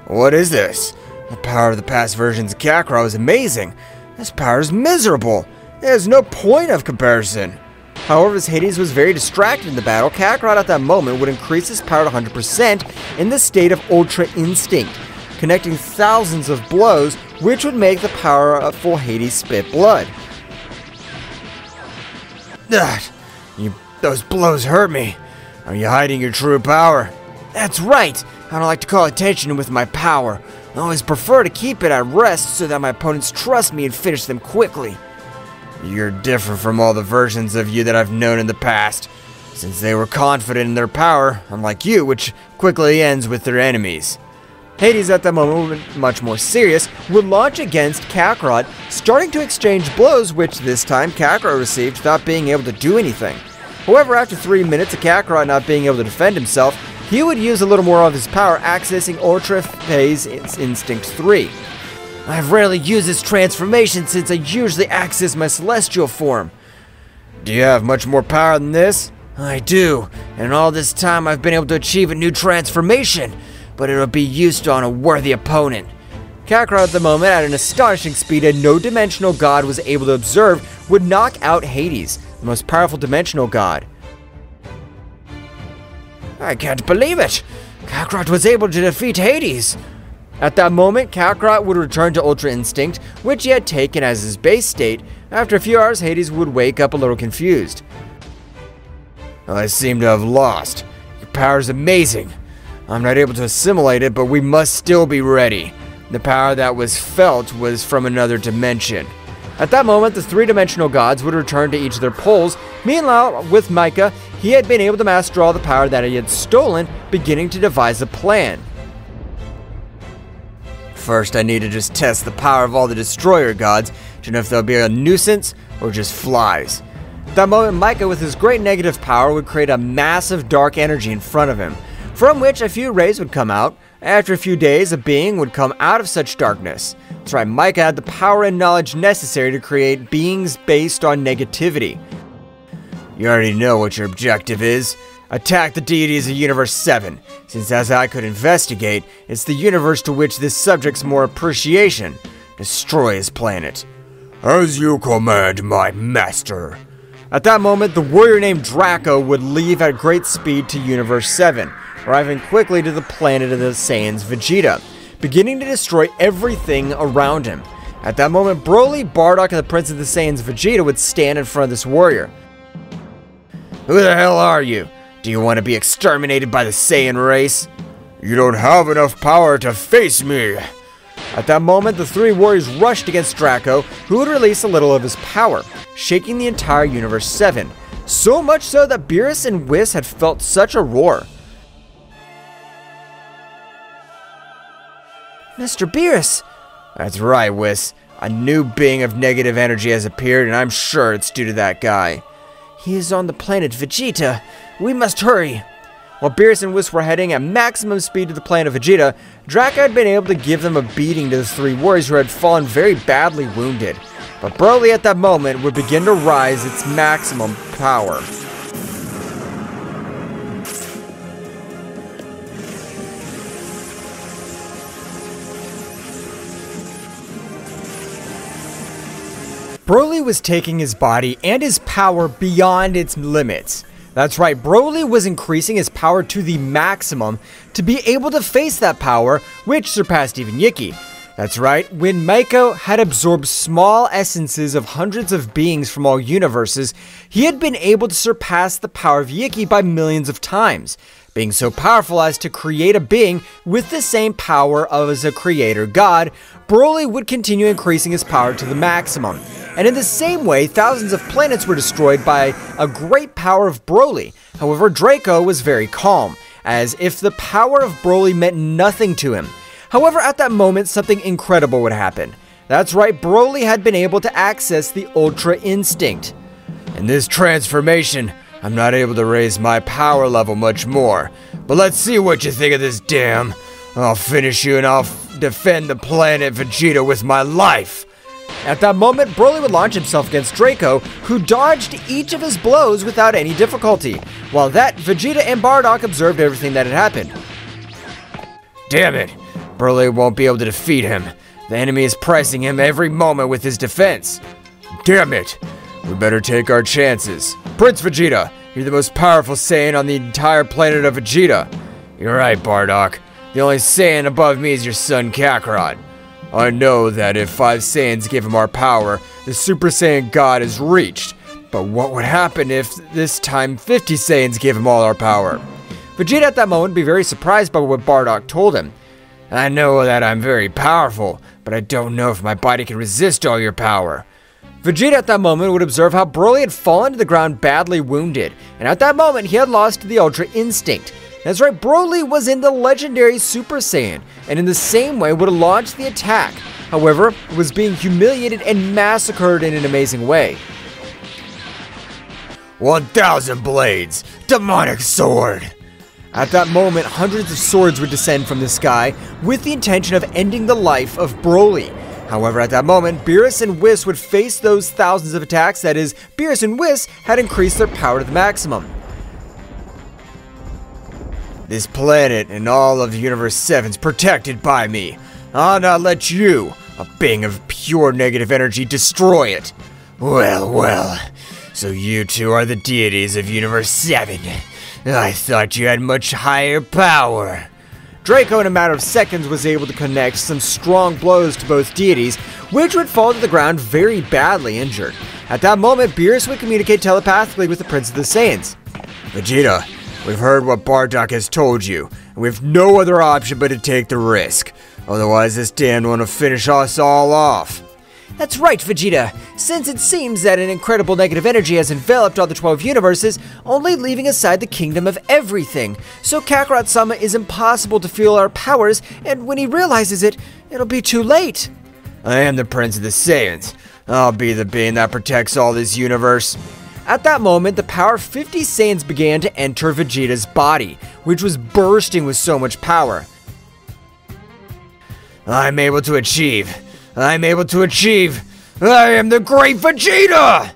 S3: What is this? The power of the past versions of Kakarot is amazing. This power is miserable. There's no point of comparison.
S1: However, as Hades was very distracted in the battle, Kakarot at that moment would increase his power to 100% in the state of Ultra Instinct, connecting thousands of blows, which would make the powerful Hades spit blood.
S3: Those blows hurt me. Are you hiding your true power?
S2: That's right. I don't like to call attention with my power. I always prefer to keep it at rest so that my opponents trust me and finish them quickly.
S3: You're different from all the versions of you that I've known in the past, since they were confident in their power, unlike you, which quickly ends with their enemies.
S1: Hades at that moment, much more serious, would launch against Kakarot, starting to exchange blows, which this time Kakarot received without being able to do anything. However, after 3 minutes of Kakarot not being able to defend himself, he would use a little more of his power, accessing Ultra Phase Instinct 3.
S2: I've rarely used this transformation since I usually access my celestial form.
S3: Do you have much more power than this?
S2: I do, and all this time I've been able to achieve a new transformation, but it'll be used on a worthy opponent.
S1: Kakarot at the moment, at an astonishing speed a no-dimensional god was able to observe, would knock out Hades, the most powerful dimensional god.
S2: I can't believe it! Kakarot was able to defeat Hades!
S1: At that moment, Kakarot would return to Ultra Instinct, which he had taken as his base state. After a few hours, Hades would wake up a little confused.
S3: I seem to have lost. Your power is amazing. I'm not able to assimilate it, but we must still be ready. The power that was felt was from another dimension.
S1: At that moment, the three-dimensional gods would return to each of their poles. Meanwhile, with Micah, he had been able to master all the power that he had stolen, beginning to devise a plan.
S3: First, I need to just test the power of all the destroyer gods to know if they'll be a nuisance or just flies.
S1: At that moment, Micah, with his great negative power, would create a massive dark energy in front of him, from which a few rays would come out. After a few days, a being would come out of such darkness. That's right, Micah had the power and knowledge necessary to create beings based on negativity.
S3: You already know what your objective is. Attack the deities of Universe 7, since as I could investigate, it's the universe to which this subject's more appreciation. Destroy his planet. As you command, my master.
S1: At that moment, the warrior named Draco would leave at great speed to Universe 7, arriving quickly to the planet of the Saiyans Vegeta, beginning to destroy everything around him. At that moment, Broly, Bardock, and the Prince of the Saiyans Vegeta would stand in front of this warrior.
S2: Who the hell are you? Do you want to be exterminated by the Saiyan race?
S3: You don't have enough power to face me.
S1: At that moment, the three warriors rushed against Draco, who would release a little of his power, shaking the entire Universe 7. So much so that Beerus and Whis had felt such a roar. Mr. Beerus!
S2: That's right, Whis. A new being of negative energy has appeared, and I'm sure it's due to that guy.
S4: He is on the planet Vegeta. We must hurry.
S1: While Beerus and Whis were heading at maximum speed to the planet of Vegeta, Draco had been able to give them a beating to the three warriors who had fallen very badly wounded. But Broly at that moment would begin to rise its maximum power. Broly was taking his body and his power beyond its limits. That's right, Broly was increasing his power to the maximum to be able to face that power, which surpassed even Yiki. That's right, when Maiko had absorbed small essences of hundreds of beings from all universes, he had been able to surpass the power of Yiki by millions of times, being so powerful as to create a being with the same power as a creator god. Broly would continue increasing his power to the maximum. And in the same way, thousands of planets were destroyed by a great power of Broly. However, Draco was very calm, as if the power of Broly meant nothing to him. However, at that moment, something incredible would happen. That's right, Broly had been able to access the Ultra Instinct.
S2: In this transformation, I'm not able to raise my power level much more. But let's see what you think of this dam. I'll finish you and I'll defend the planet Vegeta with my life.
S1: At that moment, Broly would launch himself against Draco, who dodged each of his blows without any difficulty. While that, Vegeta and Bardock observed everything that had happened.
S2: Damn it! Broly won't be able to defeat him. The enemy is pressing him every moment with his defense.
S3: Damn it! We better take our chances. Prince Vegeta, you're the most powerful Saiyan on the entire planet of Vegeta.
S2: You're right, Bardock. The only Saiyan above me is your son Kakarot.
S3: I know that if 5 Saiyans give him our power, the Super Saiyan God is reached. But what would happen if this time 50 Saiyans give him all our power?
S1: Vegeta at that moment would be very surprised by what Bardock told him.
S2: I know that I'm very powerful, but I don't know if my body can resist all your power.
S1: Vegeta at that moment would observe how Broly had fallen to the ground badly wounded, and at that moment he had lost the Ultra Instinct. That's right, Broly was in the legendary Super Saiyan, and in the same way would have launched the attack. However, was being humiliated and massacred in an amazing way.
S2: 1,000 blades! Demonic sword!
S1: At that moment, hundreds of swords would descend from the sky with the intention of ending the life of Broly. However, at that moment, Beerus and Whis would face those thousands of attacks. That is, Beerus and Whis had increased their power to the maximum.
S2: This planet and all of Universe 7's protected by me. I'll not let you, a being of pure negative energy, destroy it. Well, so you two are the deities of Universe 7. I thought you had much higher power.
S1: Draco, in a matter of seconds, was able to connect some strong blows to both deities, which would fall to the ground very badly injured. At that moment, Beerus would communicate telepathically with the Prince of the Saiyans.
S3: Vegeta, we've heard what Bardock has told you, and we have no other option but to take the risk. Otherwise, this damned one will finish us all off.
S4: That's right, Vegeta. Since it seems that an incredible negative energy has enveloped all the 12 universes, only leaving aside the kingdom of everything. So Kakarot-sama is impossible to feel our powers, and when he realizes it, it'll be too late.
S3: I am the Prince of the Saiyans. I'll be the being that protects all this universe.
S1: At that moment, the power of 50 Saiyans began to enter Vegeta's body, which was bursting with so much power.
S2: I'm able to achieve. I am the great Vegeta!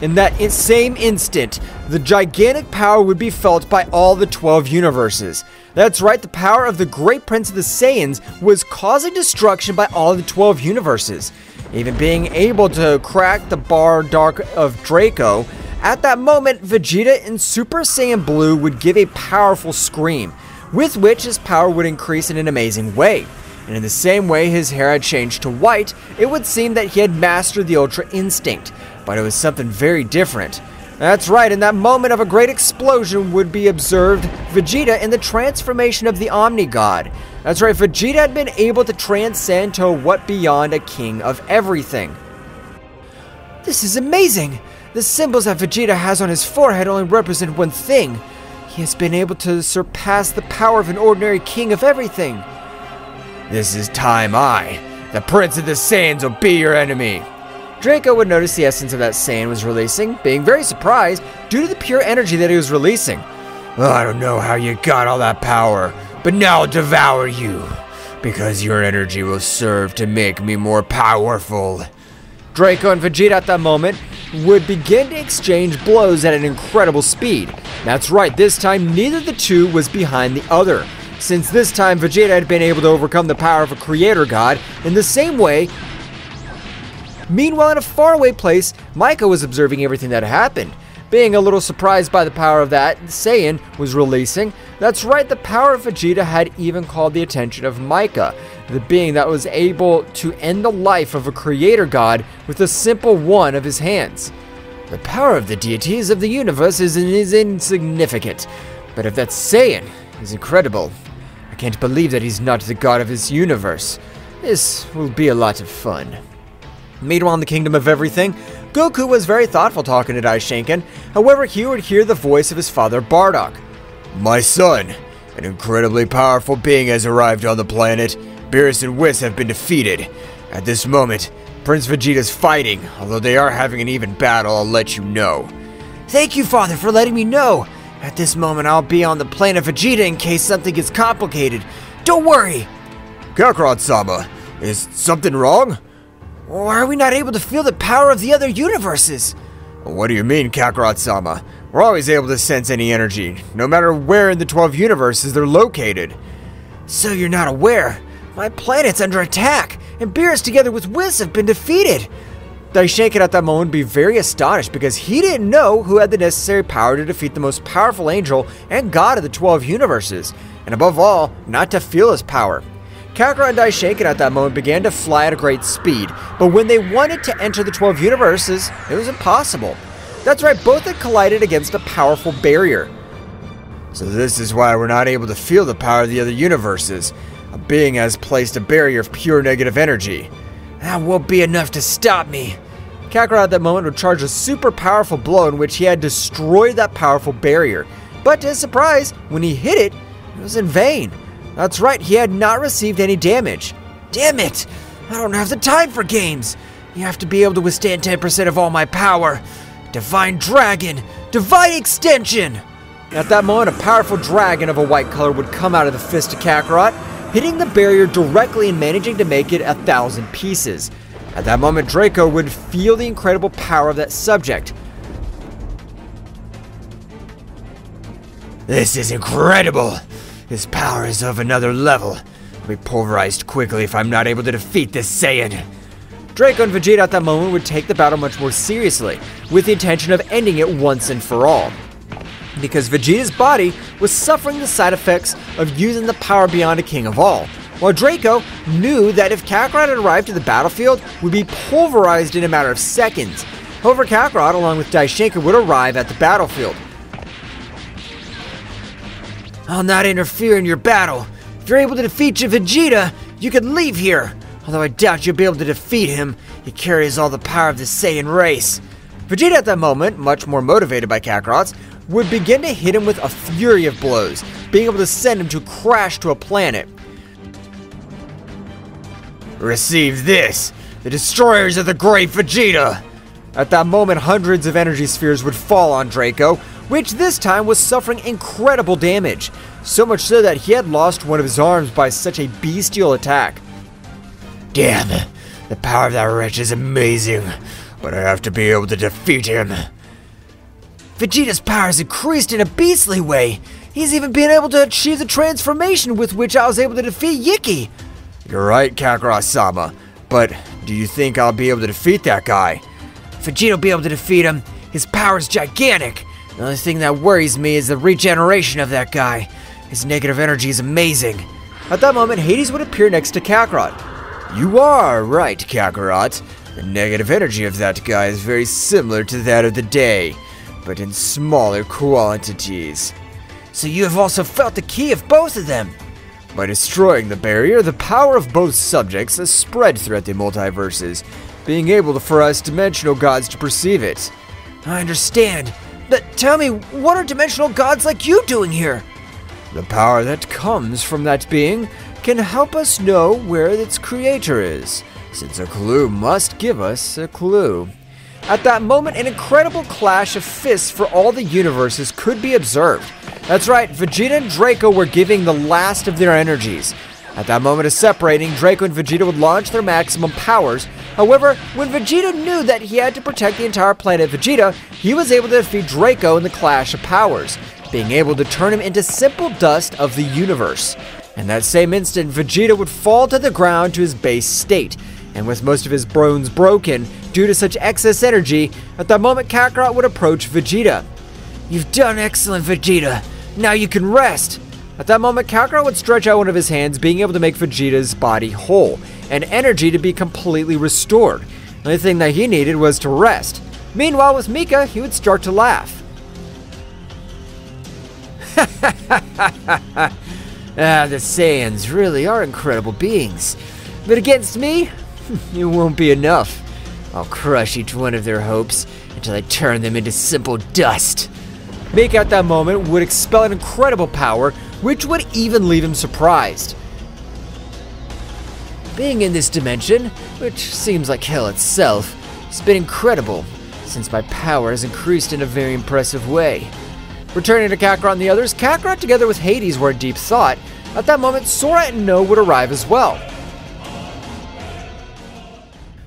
S1: In that same instant, the gigantic power would be felt by all the 12 universes. That's right, the power of the great Prince of the Saiyans was causing destruction by all the 12 universes. Even being able to crack the Bardock of Draco, at that moment, Vegeta in Super Saiyan Blue would give a powerful scream, with which his power would increase in an amazing way. And in the same way his hair had changed to white, it would seem that he had mastered the Ultra Instinct, but it was something very different. That's right, in that moment of a great explosion would be observed Vegeta in the transformation of the Omni God. That's right, Vegeta had been able to transcend to what beyond a king of everything.
S4: This is amazing! The symbols that Vegeta has on his forehead only represent one thing. He has been able to surpass the power of an ordinary king of everything.
S3: This is time the Prince of the Saiyans, will be your enemy.
S1: Draco would notice the essence of that Saiyan was releasing, being very surprised due to the pure energy that he was releasing.
S3: I don't know how you got all that power, but now I'll devour you, because your energy will serve to make me more powerful.
S1: Draco and Vegeta at that moment would begin to exchange blows at an incredible speed. That's right, this time neither of the two was behind the other, since this time Vegeta had been able to overcome the power of a creator god in the same way. Meanwhile, in a faraway place, Micah was observing everything that happened, being a little surprised by the power of that Saiyan was releasing. That's right, the power of Vegeta had even called the attention of Micah, the being that was able to end the life of a creator god with a simple one of his hands. The power of the deities of the universe is insignificant, but if that Saiyan is incredible, I can't believe that he's not the god of his universe. This will be a lot of fun. Meanwhile, in the Kingdom of Everything, Goku was very thoughtful talking to Daishinkan. However, he would hear the voice of his father Bardock.
S3: My son, an incredibly powerful being has arrived on the planet. Beerus and Whis have been defeated. At this moment, Prince Vegeta's fighting. Although they are having an even battle, I'll let you know.
S4: Thank you, Father, for letting me know. At this moment, I'll be on the plane of Vegeta in case something gets complicated. Don't worry.
S3: Kakarot-sama, is something wrong?
S4: Why are we not able to feel the power of the other universes?
S3: What do you mean, Kakarot-sama? We're always able to sense any energy, no matter where in the 12 universes they're located.
S4: So you're not aware? My planet's under attack, and Beerus together with Whis have been defeated.
S1: Daishinkan at that moment would be very astonished because he didn't know who had the necessary power to defeat the most powerful angel and god of the 12 universes, and above all, not to feel his power. Kakarot and Daishinkan at that moment began to fly at a great speed, but when they wanted to enter the 12 universes, it was impossible. That's right, both had collided against a powerful barrier.
S3: So this is why we're not able to feel the power of the other universes. A being has placed a barrier of pure negative energy.
S4: That won't be enough to stop me.
S1: Kakarot at that moment would charge a super powerful blow in which he had destroyed that powerful barrier. But to his surprise, when he hit it, it was in vain. That's right, he had not received any damage.
S4: Damn it! I don't have the time for games. You have to be able to withstand 10% of all my power. Divine Dragon! Divine Extension!
S1: At that moment, a powerful dragon of a white color would come out of the fist of Kakarot, hitting the barrier directly and managing to make it 1,000 pieces. At that moment, Draco would feel the incredible power of that subject.
S3: This is incredible! His power is of another level. I'll be pulverized quickly if I'm not able to defeat this Saiyan.
S1: Draco and Vegeta at that moment would take the battle much more seriously, with the intention of ending it once and for all. Because Vegeta's body was suffering the side effects of using the power beyond a king of all, while Draco knew that if Kakarot had arrived to the battlefield, would be pulverized in a matter of seconds. However, Kakarot, along with Daishinkan, would arrive at the battlefield.
S4: I'll not interfere in your battle. If you're able to defeat Vegeta, you can leave here. Although I doubt you'll be able to defeat him. He carries all the power of the Saiyan race.
S1: Vegeta at that moment, much more motivated by Kakarot's, would begin to hit him with a fury of blows, being able to send him to crash to a planet.
S3: Receive this, the destroyers of the great Vegeta!
S1: At that moment, hundreds of energy spheres would fall on Draco, which this time was suffering incredible damage, so much so that he had lost one of his arms by such a bestial attack.
S3: Damn, the power of that wretch is amazing, but I have to be able to defeat him.
S4: Vegeta's power has increased in a beastly way. He's even been able to achieve the transformation with which I was able to defeat Yiki.
S3: You're right, Kakarot-sama, but do you think I'll be able to defeat that guy?
S4: Vegeta will be able to defeat him. His power is gigantic. The only thing that worries me is the regeneration of that guy.
S2: His negative energy is amazing.
S1: At that moment, Hades would appear next to Kakarot.
S3: You are right, Kakarot. The negative energy of that guy is very similar to that of the day, but in smaller quantities.
S2: So you have also felt the ki of both of them.
S3: By destroying the barrier, the power of both subjects has spread throughout the multiverses, being able for us dimensional gods to perceive it.
S2: I understand. But tell me, what are dimensional gods like you doing here?
S1: The power that comes from that being can help us know where its creator is, since a clue must give us a clue. At that moment, an incredible clash of fists for all the universes could be observed. That's right, Vegeta and Draco were giving the last of their energies. At that moment of separating, Draco and Vegeta would launch their maximum powers. However, when Vegeta knew that he had to protect the entire planet Vegeta, he was able to defeat Draco in the clash of powers, being able to turn him into simple dust of the universe. In that same instant, Vegeta would fall to the ground to his base state, and with most of his bones broken due to such excess energy, at that moment Kakarot would approach Vegeta.
S2: You've done excellent, Vegeta. Now you can rest.
S1: At that moment, Kakarot would stretch out one of his hands, being able to make Vegeta's body whole, and energy to be completely restored. The only thing that he needed was to rest. Meanwhile, with Mika, he would start to laugh.
S2: The Saiyans really are incredible beings.
S1: But against me, it won't be enough.
S2: I'll crush each one of their hopes until I turn them into simple dust.
S1: Mika at that moment would expel an incredible power, which would even leave him surprised.
S2: Being in this dimension, which seems like hell itself, has been incredible, since my power has increased in a very impressive way.
S1: Returning to Kakarot and the others, Kakarot together with Hades were in deep thought. At that moment, Sora and No would arrive as well.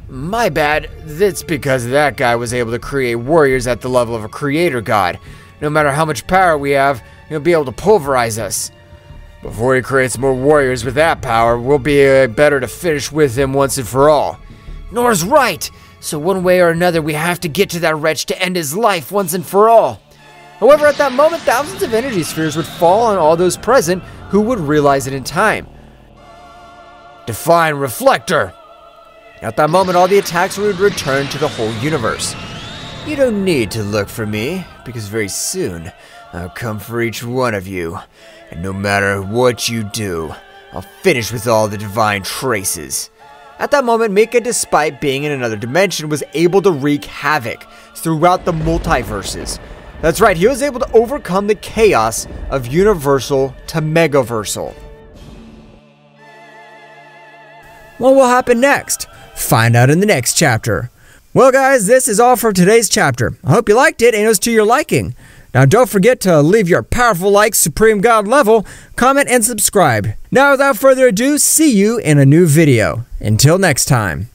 S2: My bad, that's because that guy was able to create warriors at the level of a creator god. No matter how much power we have, he'll be able to pulverize us.
S3: Before he creates more warriors with that power, we'll be better to finish with him once and for all.
S2: Nora's right! So one way or another, we have to get to that wretch to end his life once and for all.
S1: However, at that moment, thousands of energy spheres would fall on all those present who would realize it in time.
S3: Define Reflector!
S1: At that moment, all the attacks would return to the whole universe.
S3: You don't need to look for me, because very soon, I'll come for each one of you. And no matter what you do, I'll finish with all the divine traces.
S1: At that moment, Mika, despite being in another dimension, was able to wreak havoc throughout the multiverses. That's right, he was able to overcome the chaos of Universal to Megaversal. What will happen next? Find out in the next chapter. Well guys, this is all for today's chapter. I hope you liked it and it was to your liking. Now don't forget to leave your powerful like Supreme God level, comment and subscribe. Now without further ado, see you in a new video. Until next time.